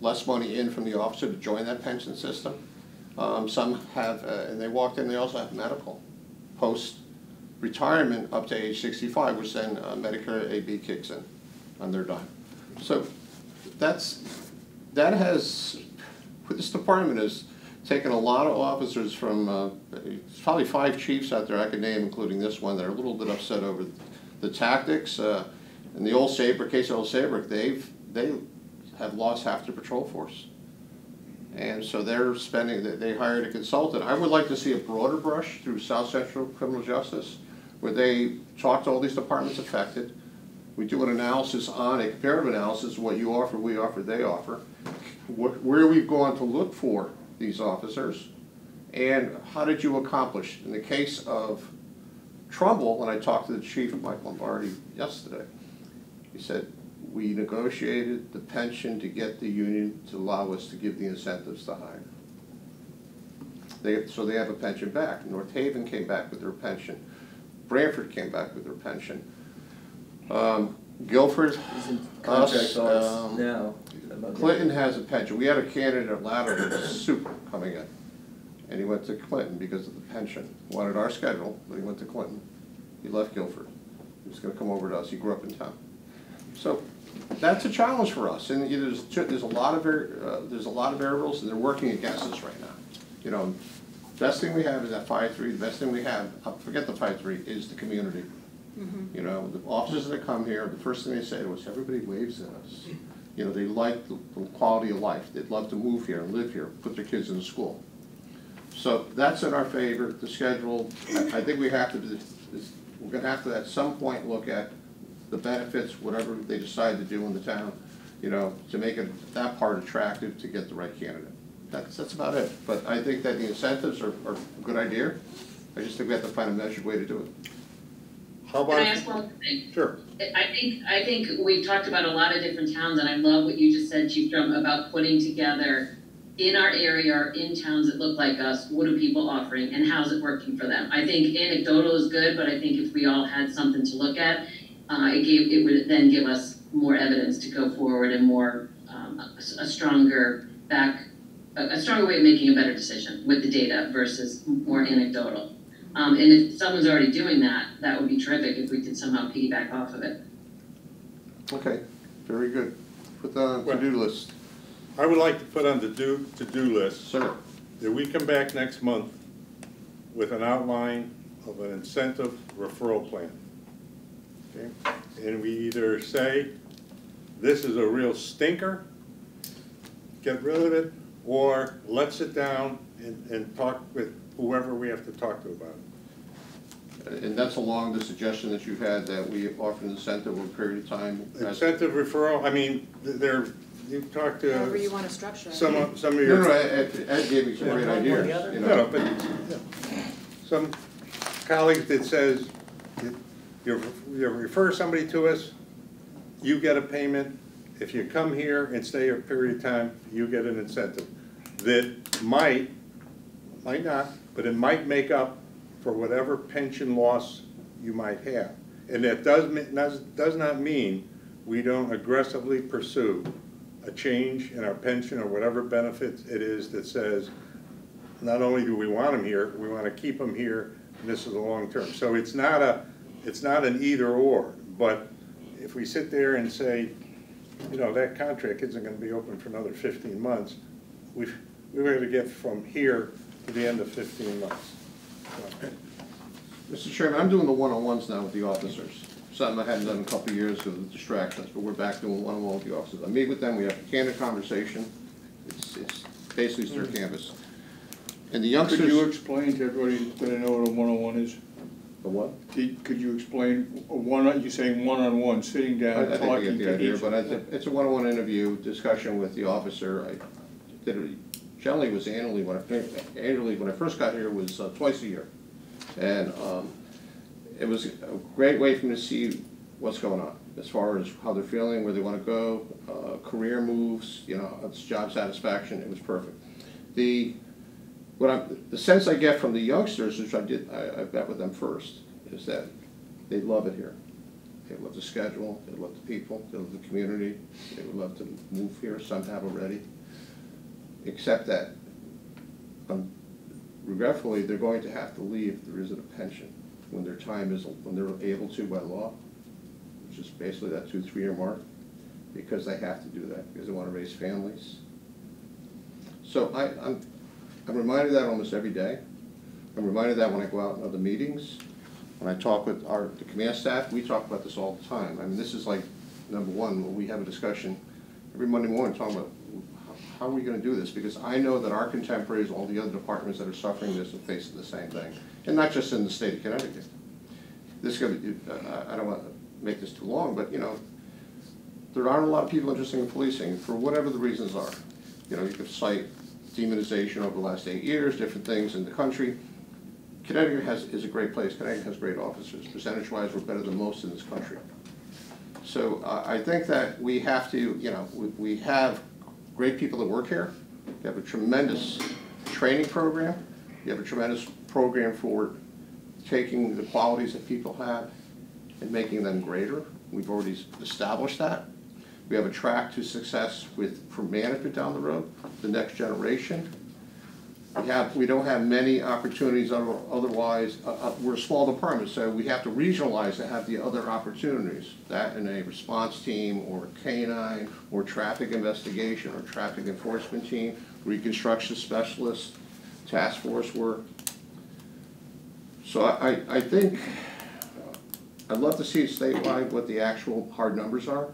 Speaker 6: less money in from the officer to join that pension system. Some have, and they walked in, they also have medical. Post-retirement up to age 65, which then Medicare AB kicks in on their dime. So this department has taken a lot of officers from, probably 5 chiefs out there I could name, including this one, that are a little bit upset over the tactics. In the Old Saybrook, case of Old Saybrook, they have lost half their patrol force. And so they're they hired a consultant. I would like to see a broader brush through South Central Criminal Justice, where they talk to all these departments affected. We do an analysis on, a comparative analysis, what you offer, we offer, they offer, where we've gone to look for these officers, and how did you accomplish. In the case of Trumbull, when I talked to the chief, Mike Lombardi, yesterday, he said, we negotiated the pension to get the union to allow us to give the incentives to hire. So they have a pension back. North Haven came back with their pension. Brantford came back with their pension. Guilford, us,
Speaker 5: now.
Speaker 6: Clinton has a pension. We had a candidate at Ladder who was super coming in, and he went to Clinton because of the pension. He wanted our schedule, but he went to Clinton. He left Guilford. He was going to come over to us. He grew up in town. So that's a challenge for us, and there's a lot of variables, and they're working against us right now. You know, best thing we have is that 5-3. The best thing we have, forget the 5-3, is the community. You know, the officers that come here, the first thing they say to us, everybody waves at us. You know, they like the quality of life. They'd love to move here and live here, put their kids in school. So that's in our favor. The schedule, I think we have to do this. We're going to have to at some point look at the benefits, whatever they decide to do in the town, you know, to make it that part attractive to get the right candidate. That's about it. But I think that the incentives are a good idea. I just think we have to find a measured way to do it.
Speaker 1: How about?
Speaker 2: Can I ask one thing?
Speaker 1: Sure.
Speaker 2: I think we've talked about a lot of different towns, and I love what you just said, Chief Drum, about putting together in our area or in towns that look like us, what are people offering and how's it working for them? I think anecdotal is good, but I think if we all had something to look at, it would then give us more evidence to go forward and more a stronger a stronger way of making a better decision with the data versus more anecdotal. And if someone's already doing that, that would be terrific if we could somehow piggyback off of it.
Speaker 6: Okay, very good. Put that on the to-do list.
Speaker 1: I would like to put on the to-do list
Speaker 6: Sir.
Speaker 1: that we come back next month with an outline of an incentive referral plan. Okay? And we either say, this is a real stinker, get rid of it, or let's sit down and talk with whoever we have to talk to about it.
Speaker 6: And that's along the suggestion that you've had that we offer an incentive over a period of time.
Speaker 1: Incentive referral, I mean, you've talked to
Speaker 4: However you want to structure it.
Speaker 1: some of your.
Speaker 6: No, Ed gave me some great ideas. You know.
Speaker 1: No, but some colleagues that says, you refer somebody to us, you get a payment. If you come here and stay a period of time, you get an incentive that might not, but it might make up for whatever pension loss you might have. And that does not mean we don't aggressively pursue a change in our pension or whatever benefits it is that says, not only do we want them here, we want to keep them here, and this is a long term. So it's not an either or, but if we sit there and say, you know, that contract isn't going to be open for another 15 months, we've got to get from here to the end of 15 months. So.
Speaker 6: Mr. Chairman, I'm doing the one-on-ones now with the officers. Something I hadn't done in a couple of years because of distractions, but we're back doing one-on-one with the officers. I meet with them, we have a candid conversation. It's basically it's their canvas. And the youngsters.
Speaker 3: Could you explain to everybody that I know what a one-on-one is?
Speaker 6: The what?
Speaker 3: Could you explain, you're saying one-on-one, sitting down,
Speaker 6: I
Speaker 3: talking
Speaker 6: think I get the idea,
Speaker 3: to each?
Speaker 6: but it's a one-on-one interview, discussion with the officer. I did it, generally was annually when I first got here, it was twice a year. And it was a great way for me to see what's going on as far as how they're feeling, where they want to go, career moves, you know, it's job satisfaction. It was perfect. The sense I get from the youngsters, which I met with them first, is that they love it here. They love the schedule, they love the people, they love the community, they would love to move here, some have already. Except that, regretfully, they're going to have to leave if there isn't a pension when their time is, when they're able to by law, which is basically that 2-3 year mark, because they have to do that, because they want to raise families. So I'm reminded of that almost every day. I'm reminded of that when I go out in other meetings. When I talk with the command staff, we talk about this all the time. I mean, this is like number one, when we have a discussion every Monday morning talking about how are we going to do this? Because I know that our contemporaries, all the other departments that are suffering this are facing the same thing. And not just in the state of Connecticut. This is going to be, I don't want to make this too long, but you know, there aren't a lot of people interested in policing for whatever the reasons are. You know, you could cite demonization over the last 8 years, different things in the country. Connecticut is a great place. Connecticut has great officers. Percentage-wise, we're better than most in this country. So I think that we have to, you know, we have great people that work here. We have a tremendous training program. We have a tremendous program for taking the qualities that people have and making them greater. We've already established that. We have a track to success for management down the road, the next generation. We don't have many opportunities otherwise. We're a small department, so we have to regionalize to have the other opportunities. That in a response team or a canine or traffic investigation or traffic enforcement team, reconstruction specialist, task force work. So I think I'd love to see statewide what the actual hard numbers are.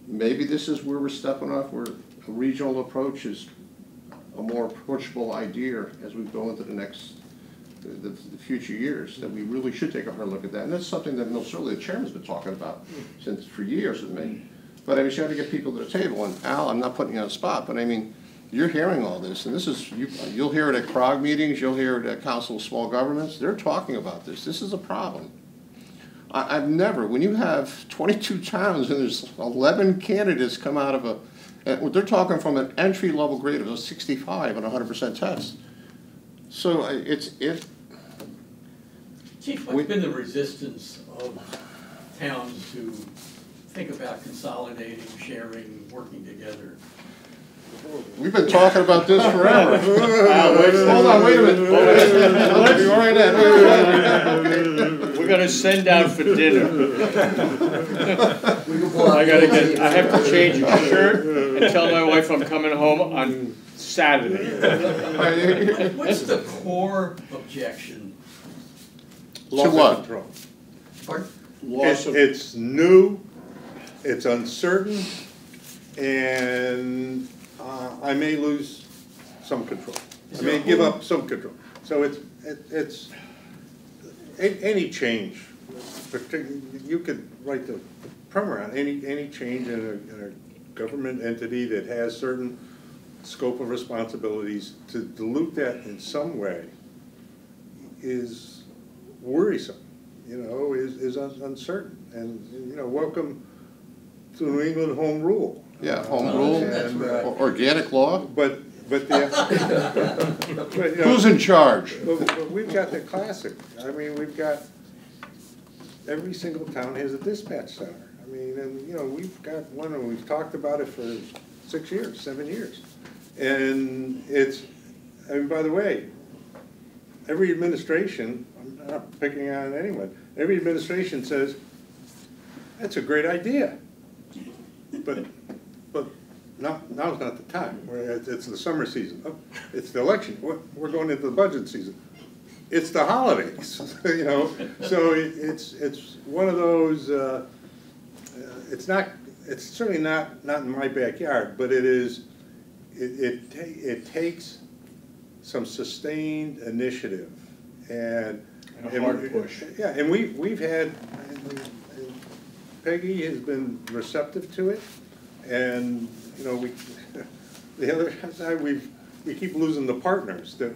Speaker 6: Maybe this is where we're stepping off, where a regional approach is a more approachable idea as we go into the future years, that we really should take a hard look at that. And that's something that most certainly the chairman's been talking about for years with me. But I mean, you have to get people to the table. And Al, I'm not putting you on the spot, but I mean, you're hearing all this, and this is, you'll hear it at CROG meetings, you'll hear it at Council of Small Governments. They're talking about this. This is a problem. I've never, when you have 22 towns and there's 11 candidates come out of they're talking from an entry-level grade of a 65 on a 100% test. So
Speaker 9: Chief, what's been the resistance of towns to think about consolidating, sharing, working together?
Speaker 6: We've been talking about this forever. Hold on, wait a minute. You all right, Ed?
Speaker 3: We're gonna send out for dinner. I have to change a shirt and tell my wife I'm coming home on Saturday.
Speaker 9: What's the core objection?
Speaker 1: Loss
Speaker 6: what?
Speaker 1: of control.
Speaker 9: Pardon?
Speaker 1: It's new, it's uncertain, and I may lose some control. I may give up some control. So it's any change, you could write the primer on any change in a government entity that has certain scope of responsibilities, to dilute that in some way is worrisome, is uncertain. And, welcome to New England home rule.
Speaker 6: Yeah, home rule,
Speaker 1: And,
Speaker 6: organic law.
Speaker 1: But
Speaker 6: Who's in charge?
Speaker 1: but we've got the classic. I mean, we've got, every single town has a dispatch center. I mean, and, we've got one, and we've talked about it for 6 years, 7 years. And by the way, every administration, I'm not picking on anyone, every administration says, that's a great idea. But now's not the time. It's the summer season. Oh, it's the election. We're going into the budget season. It's the holidays, So it's one of those. It's certainly not in my backyard, but it is. It takes some sustained initiative and
Speaker 3: a hard push.
Speaker 1: Yeah, and we've had. Peggy has been receptive to it, and the other side we keep losing the partners that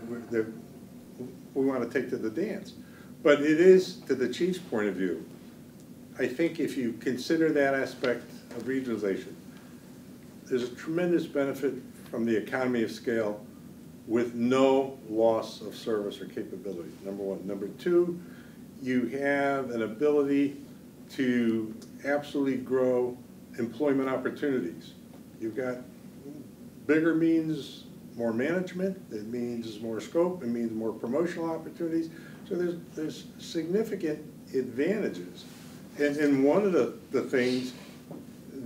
Speaker 1: we want to take to the dance. But it is, to the chief's point of view, I think if you consider that aspect of regionalization, there's a tremendous benefit from the economy of scale with no loss of service or capability, number one. Number two, you have an ability to absolutely grow employment opportunities. You've got bigger means more management, it means more scope, it means more promotional opportunities. So there's significant advantages. And one of the things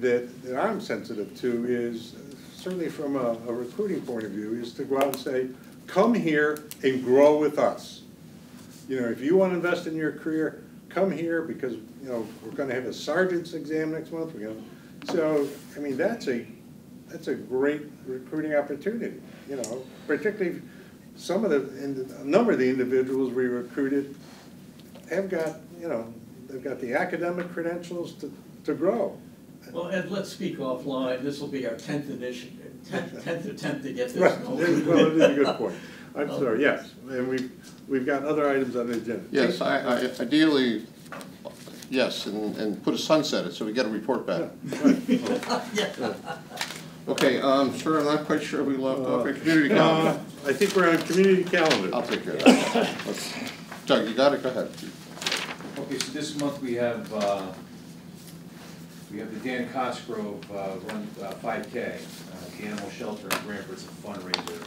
Speaker 1: that I'm sensitive to is, certainly from a recruiting point of view, is to go out and say, come here and grow with us. If you want to invest in your career, come here, because we're going to have a sergeant's exam next month. So I mean, that's a great recruiting opportunity. Particularly a number of the individuals we recruited have got they've got the academic credentials to grow.
Speaker 9: Well, Ed, let's speak offline. This will be our 10th edition, 10th attempt to get this
Speaker 1: Right.
Speaker 9: going.
Speaker 1: Well, it is a good point. I'm sorry. Yes, and we've got other items on the agenda.
Speaker 6: Yes, I ideally, yes, and put a sunset it so we get a report back.
Speaker 9: Yeah.
Speaker 6: Okay, sir, I'm not quite sure we left off. Community calendar.
Speaker 1: I think we're on community calendar.
Speaker 6: I'll take care of that. Doug, you got it? Go ahead.
Speaker 7: Okay, so this month we have the Dan Cosgrove run 5K, the animal shelter in Branford. It's a fundraiser.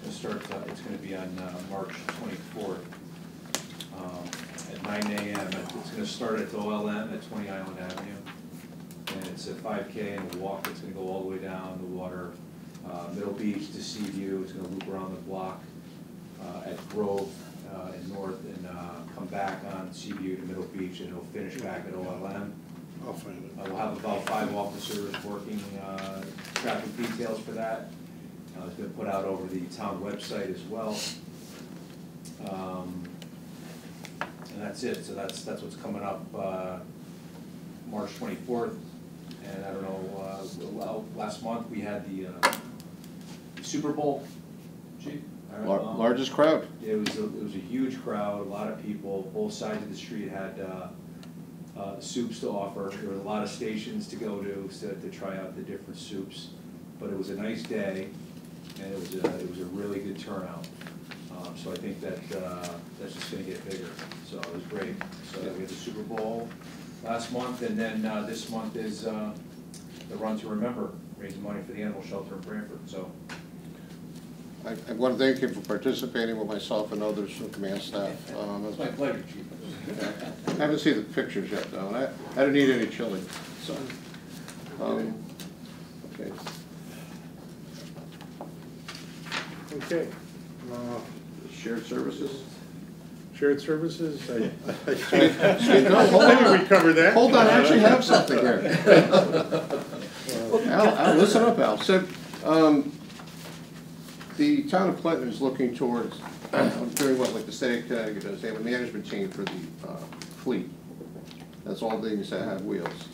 Speaker 7: It's going to be on March 24th at 9 a.m. It's going to start at the OLM at 20 Island Avenue. And it's a 5K and a walk that's going to go all the way down the water, Middle Beach to Seaview. It's going to loop around the block at Grove and North, and come back on Seaview to Middle Beach, and it'll finish back at OLM.
Speaker 1: I'll find it.
Speaker 7: We'll have about 5 officers working traffic details for that. It's been put out over the town website as well. And that's it. So that's what's coming up March 24th. And I don't know, last month we had the Super Bowl, Chief?
Speaker 6: Largest crowd.
Speaker 7: It was a huge crowd, a lot of people. Both sides of the street had soups to offer. There were a lot of stations to go to try out the different soups. But it was a nice day, and it was a really good turnout. So I think that's just going to get bigger. So it was great. So we had the Super Bowl last month, and then this month is the Run to Remember raising money for the animal shelter in Branford, so.
Speaker 6: I want to thank you for participating with myself and others from command staff.
Speaker 9: It's my pleasure, Chief.
Speaker 6: I haven't seen the pictures yet, though, and I don't need any chili, so. Okay.
Speaker 1: Okay.
Speaker 6: Shared services?
Speaker 1: Shared services, I
Speaker 6: Hold
Speaker 1: think
Speaker 6: on.
Speaker 1: we covered that.
Speaker 6: Hold on, I actually have something here. Al, listen up, Al. So, the town of Clinton is looking towards doing what, like the state of Connecticut does. They have a management team for the fleet. That's all things that have wheels.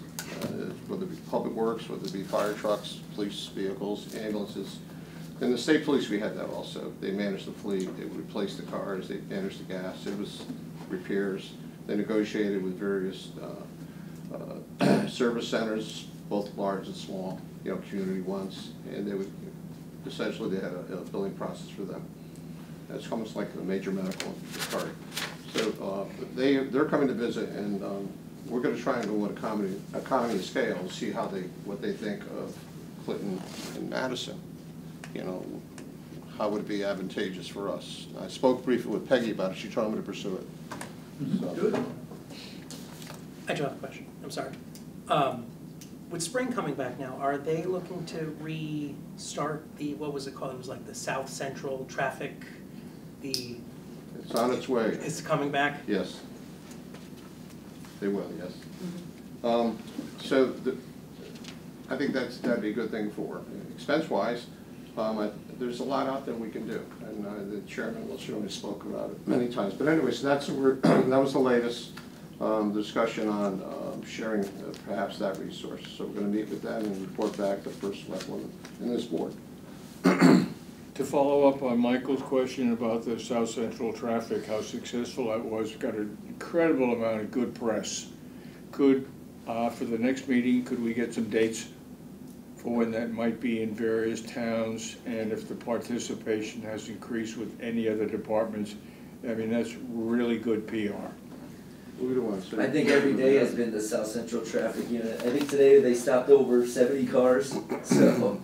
Speaker 6: Whether it be public works, whether it be fire trucks, police vehicles, ambulances. In the state police, we had that also. They managed the fleet, they would replace the cars, they managed the gas, it was repairs. They negotiated with various service centers, both large and small, community ones, and they would, essentially they had a billing process for them. It's almost like a major medical card. So they're coming to visit, and we're gonna try and go with economy of scale and see what they think of Clinton and Madison. How would it be advantageous for us? I spoke briefly with Peggy about it. She told me to pursue it. So.
Speaker 9: Good.
Speaker 8: I do have a question, I'm sorry. With spring coming back now, are they looking to restart the, what was it called? It was like the South Central traffic,
Speaker 6: It's on its way.
Speaker 8: It's coming back?
Speaker 6: Yes. They will, yes. I think that'd be a good thing for expense-wise. There's a lot out there we can do, and the chairman will surely spoke about it many times. But anyway, so that was the latest discussion on sharing perhaps that resource. So we're going to meet with them and report back to the first select one in this board.
Speaker 3: To follow up on Michael's question about the South Central traffic, how successful that was, got an incredible amount of good press. For the next meeting, could we get some dates for when that might be in various towns, and if the participation has increased with any other departments? I mean, that's really good PR.
Speaker 5: I think every day has been the South Central traffic unit. I think today they stopped over 70 cars, so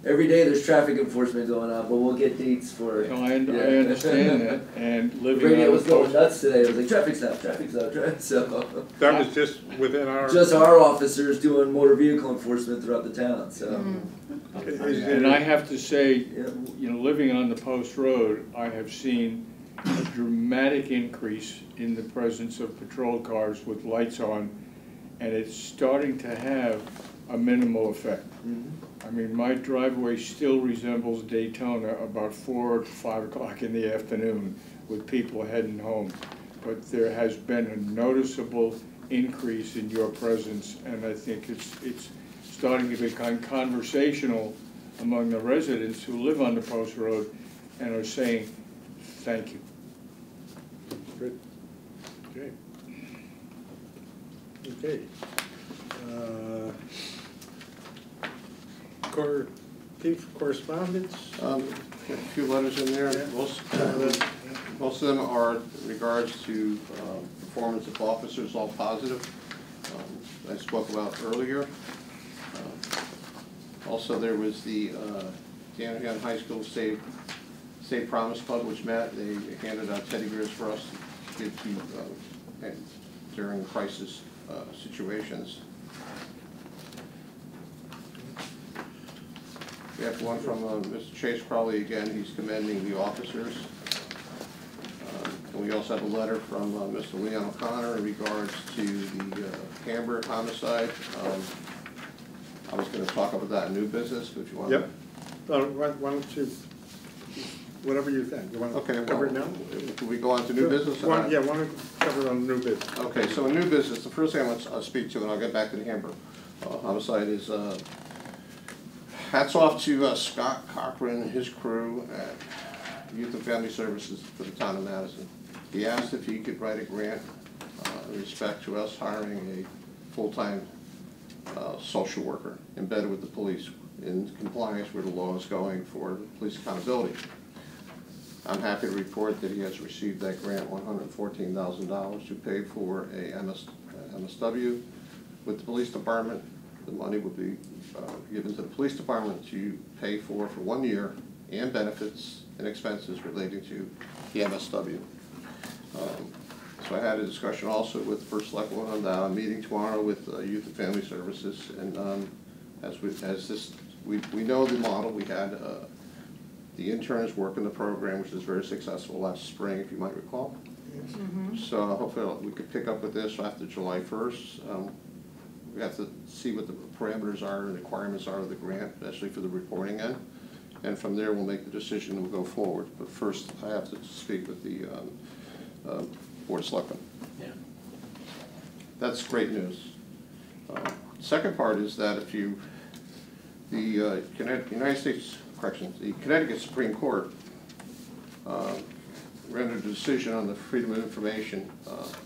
Speaker 5: every day there's traffic enforcement going on, but we'll get dates for it.
Speaker 3: No, I understand that, and living
Speaker 5: The radio
Speaker 3: on
Speaker 5: was
Speaker 3: the
Speaker 5: going
Speaker 3: coast.
Speaker 5: nuts today. It was like, traffic stop, so.
Speaker 1: That was just within our.
Speaker 5: Just our officers doing motor vehicle enforcement throughout the town, so.
Speaker 3: And I have to say, living on the post road, I have seen a dramatic increase in the presence of patrol cars with lights on, and it's starting to have a minimal effect. I mean, my driveway still resembles Daytona about 4 to 5 o'clock in the afternoon with people heading home. But there has been a noticeable increase in your presence, and I think it's starting to become conversational among the residents who live on the post road and are saying, thank you.
Speaker 1: Good. Okay. Okay. Correspondence?
Speaker 6: A few letters in there.
Speaker 1: Yeah.
Speaker 6: Most of them are in regards to performance of officers, all positive. I spoke about earlier. Also, there was the Danahan High School State Promise Club, which met. They handed out teddy bears for us to give to during crisis situations. We have one from Mr. Chase Crowley again. He's commending the officers. And we also have a letter from Mr. Leon O'Connor in regards to the Camber homicide. I was going to talk about that in new business, but if you want
Speaker 1: Yep. Why don't you, whatever you think. You want to cover it now?
Speaker 6: Can we go on to new business?
Speaker 1: Yeah, why don't you cover it on new business?
Speaker 6: Okay, so in new business, the first thing I want to speak to, and I'll get back to the Camber homicide, is hats off to Scott Cochran and his crew at Youth and Family Services for the town of Madison. He asked if he could write a grant in respect to us hiring a full-time social worker embedded with the police in compliance with the laws going for police accountability. I'm happy to report that he has received that grant, $114,000 to pay for a MSW with the police department The money would be given to the police department to pay for 1 year and benefits and expenses relating to the MSW. So I had a discussion also with the First Selectman on that. I'm meeting tomorrow with Youth and Family Services, and we know the model. We had the interns work in the program, which was very successful last spring, if you might recall. So hopefully we could pick up with this after July 1st. We have to see what the parameters are and requirements are of the grant, especially for the reporting end. And from there, we'll make the decision and we'll go forward. But first, I have to speak with the Board of Selectmen.
Speaker 9: Yeah.
Speaker 6: That's great news. Second part is that if you, the Connecticut Supreme Court rendered a decision on the Freedom of Information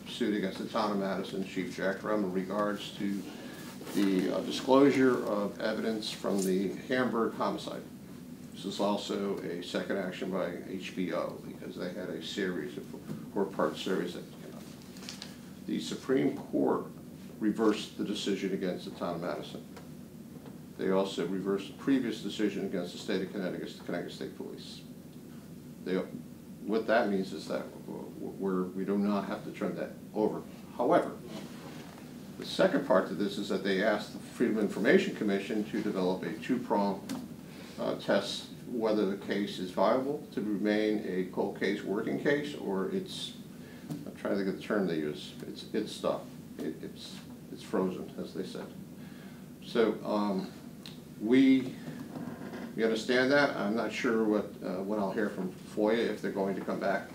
Speaker 6: suit against the town of Madison, Chief Jack Rum, in regards to the disclosure of evidence from the Hamburg homicide. This is also a second action by HBO because they had a series, a four-part series that came up. The Supreme Court reversed the decision against the town of Madison. They also reversed the previous decision against the state of Connecticut, the Connecticut State Police. What that means is that we do not have to turn that over. However, the second part to this is that they asked the Freedom of Information Commission to develop a two-prong test whether the case is viable to remain a cold case, working case, or it's, I'm trying to think of the term they use, it's stuck. It's frozen, as they said. So we understand that. I'm not sure when I'll hear from FOIA if they're going to come back,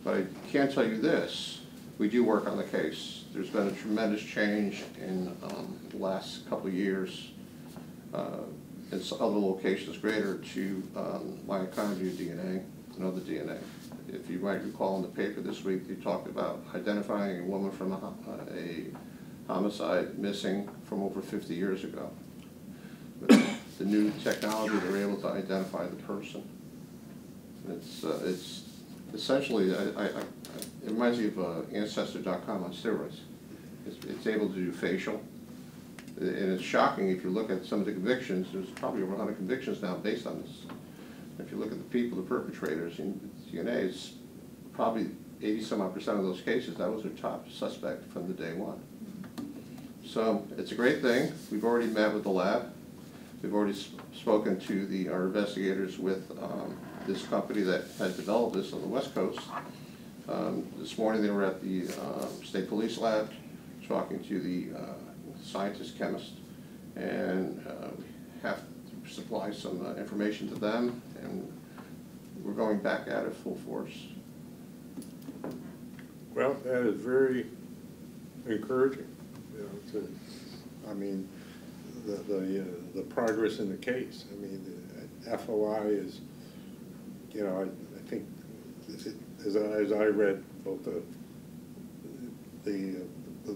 Speaker 6: but I can tell you this: we do work on the case. There's been a tremendous change in the last couple of years in other locations greater to mitochondrial DNA and other DNA. If you might recall in the paper this week, they talked about identifying a woman from a homicide missing from over 50 years ago. But the new technology, they're able to identify the person. It's essentially, it reminds me of Ancestor.com on steroids. It's able to do facial. And it's shocking if you look at some of the convictions. There's probably over 100 convictions now based on this. If you look at the people, the perpetrators in DNA, it's probably 80-some-odd% of those cases, that was their top suspect from the day one. So it's a great thing. We've already met with the lab. We've already spoken to our investigators with this company that has developed this on the West Coast. This morning they were at the State Police Lab talking to the scientist, chemist, and we have to supply some information to them, and we're going back at it full force.
Speaker 1: Well, that is very encouraging. You know, I mean, the progress in the case. I mean, the FOI is, you know, I think as I read both the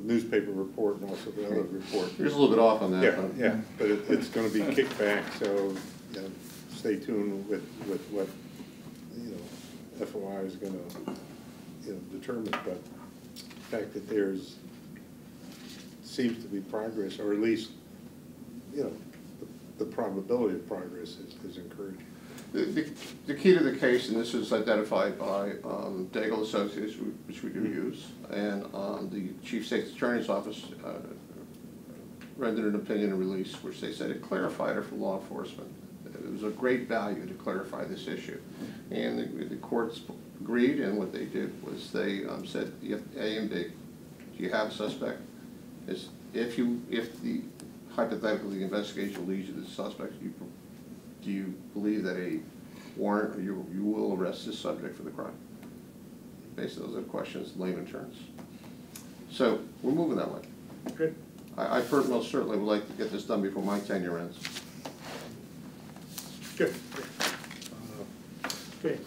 Speaker 1: newspaper report and also the other report.
Speaker 6: You're just a little bit off on that.
Speaker 1: Yeah, yeah, but it's going to be kicked back, so you know, stay tuned with what FOI is going to determine. But the fact that seems to be progress, or at least the probability of progress is encouraging.
Speaker 6: The key to the case, and this is identified by Daigle Associates, which we do use, and the Chief State's Attorney's Office rendered an opinion and release, which they said it clarified it for law enforcement. It was of great value to clarify this issue. And the courts agreed, and what they did was they said, A and B, do you have a suspect? If hypothetically the investigation leads you to the suspect, do you believe that a warrant, or you will arrest this subject for the crime? Basically, those are questions in layman terms. So we're moving that way.
Speaker 1: Good.
Speaker 6: I most certainly would like to get this done before my tenure ends.
Speaker 1: Good. Okay.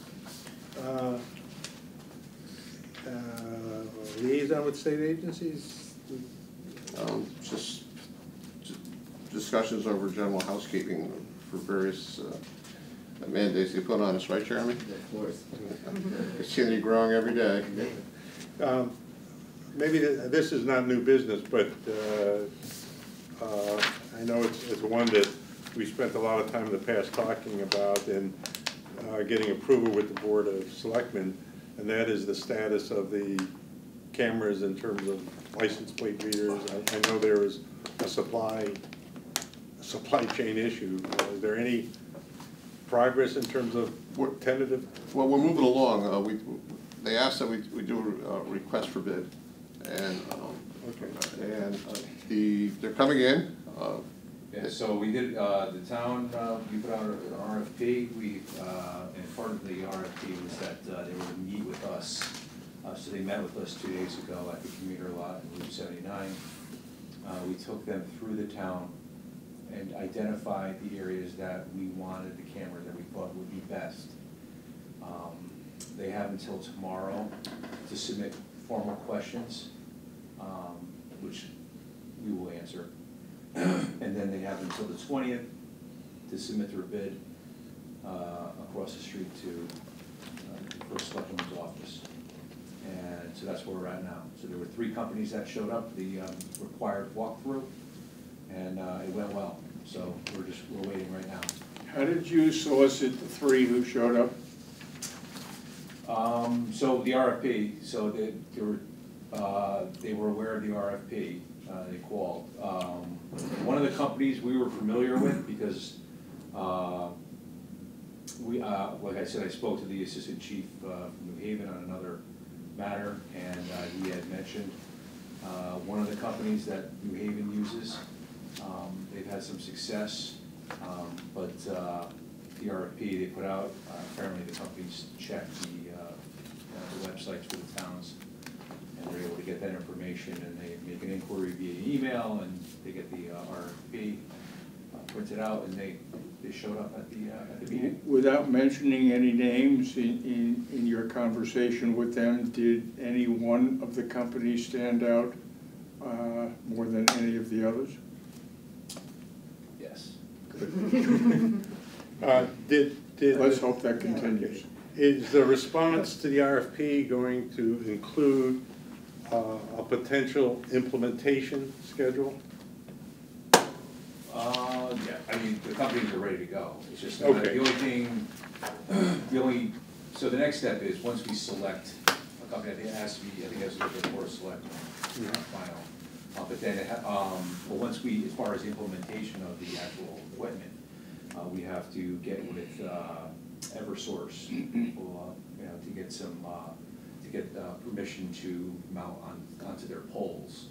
Speaker 1: Liaison with state agencies?
Speaker 6: Just discussions over general housekeeping for various mandates they put on us, right, Jeremy?
Speaker 9: Of course.
Speaker 6: It's continuing growing every day.
Speaker 1: Maybe this is not new business, but I know it's one that we spent a lot of time in the past talking about and getting approval with the Board of Selectmen, and that is the status of the cameras in terms of license plate readers. I know there is a supply chain issue. Is there any progress in terms of tentative?
Speaker 6: Well, we're moving along. They asked that we do a request for bid, and they're coming in.
Speaker 7: Yeah, so we did, the town, we put out an RFP, and part of the RFP was that they would meet with us. So they met with us 2 days ago at the commuter lot in Route 79. We took them through the town and identified the areas that we wanted the cameras that we thought would be best. They have until tomorrow to submit formal questions, which we will answer. And then they have until the 20th to submit their bid across the street to the first selectman's office. And so that's where we're at now. So there were 3 companies that showed up, the required walkthrough, and it went well. So we're waiting right now.
Speaker 3: How did you solicit the 3 who showed up?
Speaker 7: So the RFP, so they were aware of the RFP. They called. One of the companies we were familiar with because like I said, I spoke to the assistant chief from New Haven on another matter, and he had mentioned one of the companies that New Haven uses. They've had some success, but the RFP they put out, apparently the companies checked the websites for the towns, and they're able to get that information, and they make an inquiry via email, and they get the RFP printed out, and they showed up at the meeting.
Speaker 3: Without mentioning any names in your conversation with them, did any one of the companies stand out more than any of the others?
Speaker 7: Yes.
Speaker 3: Let's hope that continues.
Speaker 1: Is the response to the RFP going to include a potential implementation schedule?
Speaker 7: Yeah, I mean, the companies are ready to go. It's just
Speaker 1: Okay.
Speaker 7: the only, so the next step is, once we select a company, I think it has to be, I think it has to go to the board of selectmen, final. But then, well, once we, as far as the implementation of the actual equipment, we have to get with Eversource, to get some, permission to mount onto their poles.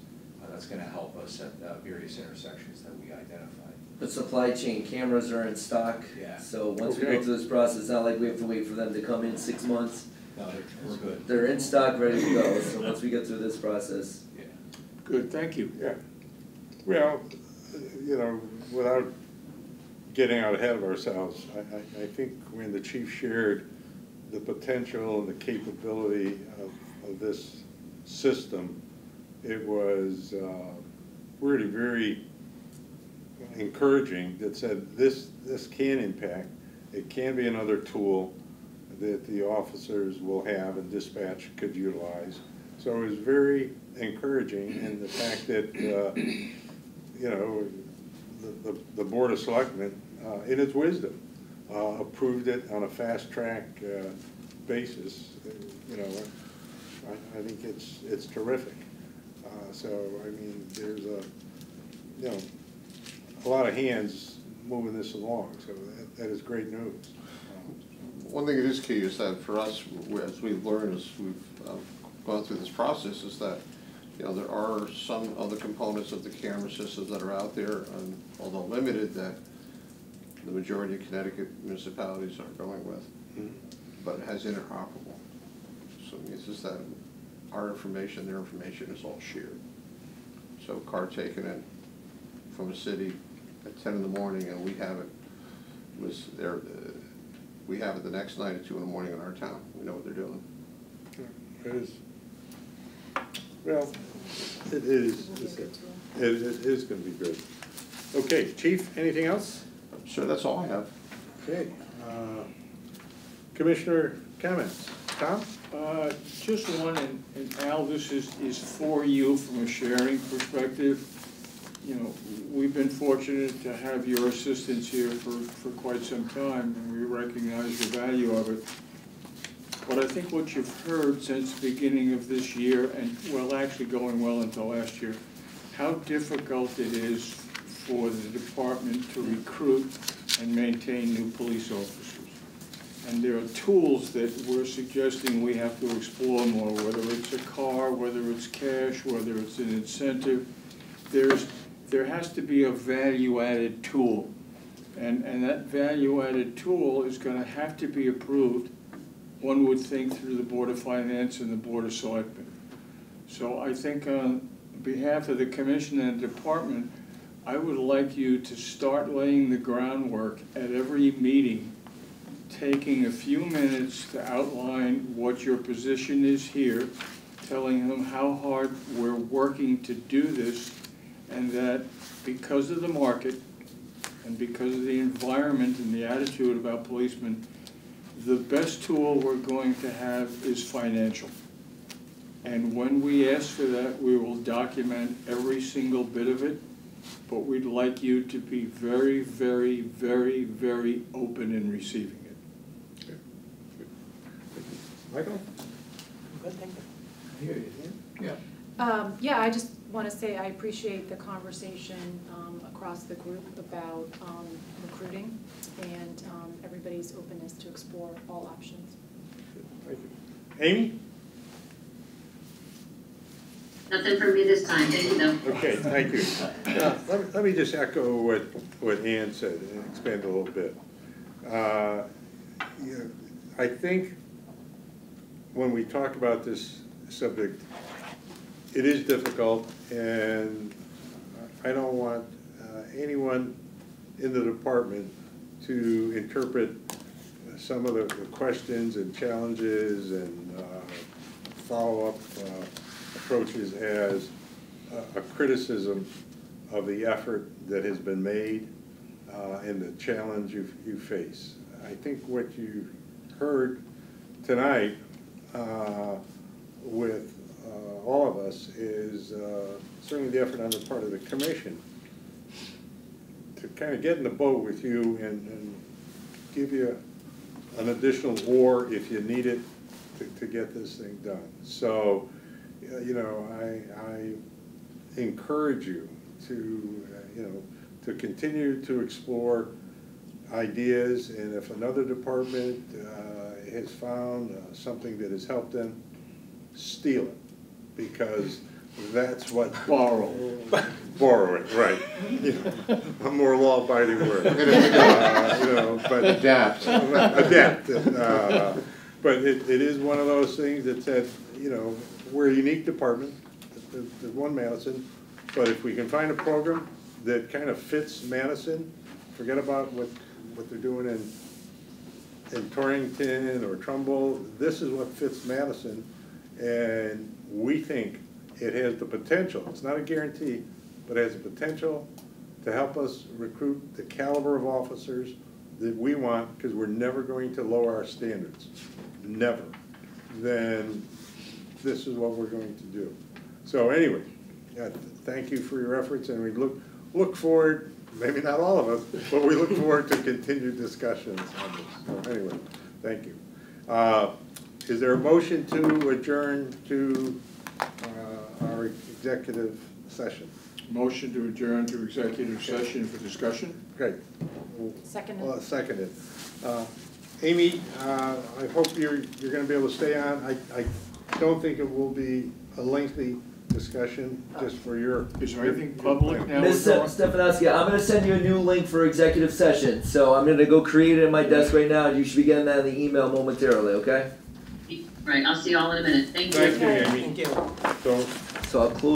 Speaker 7: That's gonna help us at various intersections that we identified.
Speaker 5: The supply chain cameras are in stock.
Speaker 7: Yeah.
Speaker 5: So once we go through this process, it's not like we have to wait for them to come in 6 months.
Speaker 7: No, we're good.
Speaker 5: They're in stock, ready to go. So once we get through this process.
Speaker 7: Yeah.
Speaker 3: Good, thank you.
Speaker 1: Yeah. Well, without getting out ahead of ourselves, I think when the chief shared the potential and the capability of this system, it was really very encouraging. That said this can impact. It can be another tool that the officers will have and dispatch could utilize. So it was very encouraging, and the fact that the Board of Selectmen, in its wisdom, approved it on a fast track basis. I think it's terrific. So I mean, there's a lot of hands moving this along. So that is great news.
Speaker 6: One thing that is key is that for us, as we've learned as we've gone through this process, is that there are some other components of the camera systems that are out there, although limited, that the majority of Connecticut municipalities are going with, but it has interoperable. So it's just that our information, their information is all shared. So a car taken in from a city at 10 in the morning, and we have it we have it the next night at 2 in the morning in our town. We know what they're doing.
Speaker 1: It is. Well, it is. It is going to be good. Okay, Chief. Anything else?
Speaker 6: Sure, that's all I have.
Speaker 1: Okay. Commissioner comments. Tom?
Speaker 3: Just one, and Al, this is for you from a sharing perspective. you know, we've been fortunate to have your assistance here for quite some time, and we recognize the value of it. But I think what you've heard since the beginning of this year, and well, actually going well into last year, how difficult it is for the department to recruit and maintain new police officers. And there are tools that we're suggesting we have to explore more, whether it's a car, whether it's cash, whether it's an incentive. There has to be a value-added tool. And that value-added tool is gonna have to be approved, one would think, through the Board of Finance and the Board of Selectmen. So I think on behalf of the Commission and the Department, I would like you to start laying the groundwork at every meeting, taking a few minutes to outline what your position is here, telling them how hard we're working to do this, and that because of the market and because of the environment and the attitude about policemen, the best tool we're going to have is financial. And when we ask for that, we will document every single bit of it, but we'd like you to be very, very, very, very open in receiving it.
Speaker 1: Michael?
Speaker 8: Good, thank you.
Speaker 9: I hear you.
Speaker 4: Yeah, I just want to say I appreciate the conversation across the group about recruiting and everybody's openness to explore all options.
Speaker 1: Thank you. Amy?
Speaker 2: Nothing for me this time, thank you though.
Speaker 1: Okay, thank you. Let me just echo what Ann said and expand a little bit. You know, I think when we talk about this subject, it is difficult, and I don't want anyone in the department to interpret some of the questions and challenges and follow-up approaches as a criticism of the effort that has been made and the challenge you face. I think what you heard tonight with all of us is certainly the effort on the part of the commission to kind of get in the boat with you and give you an additional oar if you need it to get this thing done. So, you know, I encourage you to, you know, to continue to explore ideas, and if another department has found something that has helped them, steal it, because that's what borrow it, right? You know, a more law-abiding word. You know, but adapt. But it is one of those things that said, you know, we're a unique department. There's one Madison, but if we can find a program that kind of fits Madison, forget about what they're doing in Torrington or Trumbull. This is what fits Madison, and we think it has the potential. It's not a guarantee, but it has the potential to help us recruit the caliber of officers that we want, because we're never going to lower our standards, never. Then this is what we're going to do. So anyway, thank you for your efforts, and we look forward, maybe not all of us, but we look forward to continued discussions on this. So anyway, thank you. Is there a motion to adjourn to our executive session?
Speaker 3: Motion to adjourn to executive session for discussion.
Speaker 1: Great.
Speaker 4: Seconded.
Speaker 1: Well, seconded. Amy, I hope you're going to be able to stay on. I don't think it will be a lengthy discussion, just for your.
Speaker 3: Is there anything public now?
Speaker 5: Ms. Stefanowski, I'm going to send you a new link for executive session. So I'm going to go create it in my desk right now. You should be getting that in the email momentarily, okay?
Speaker 2: Right, I'll see you all in a minute, thank you.
Speaker 1: Thank you, Amy.
Speaker 8: Thank you.
Speaker 1: So
Speaker 5: So I'll close.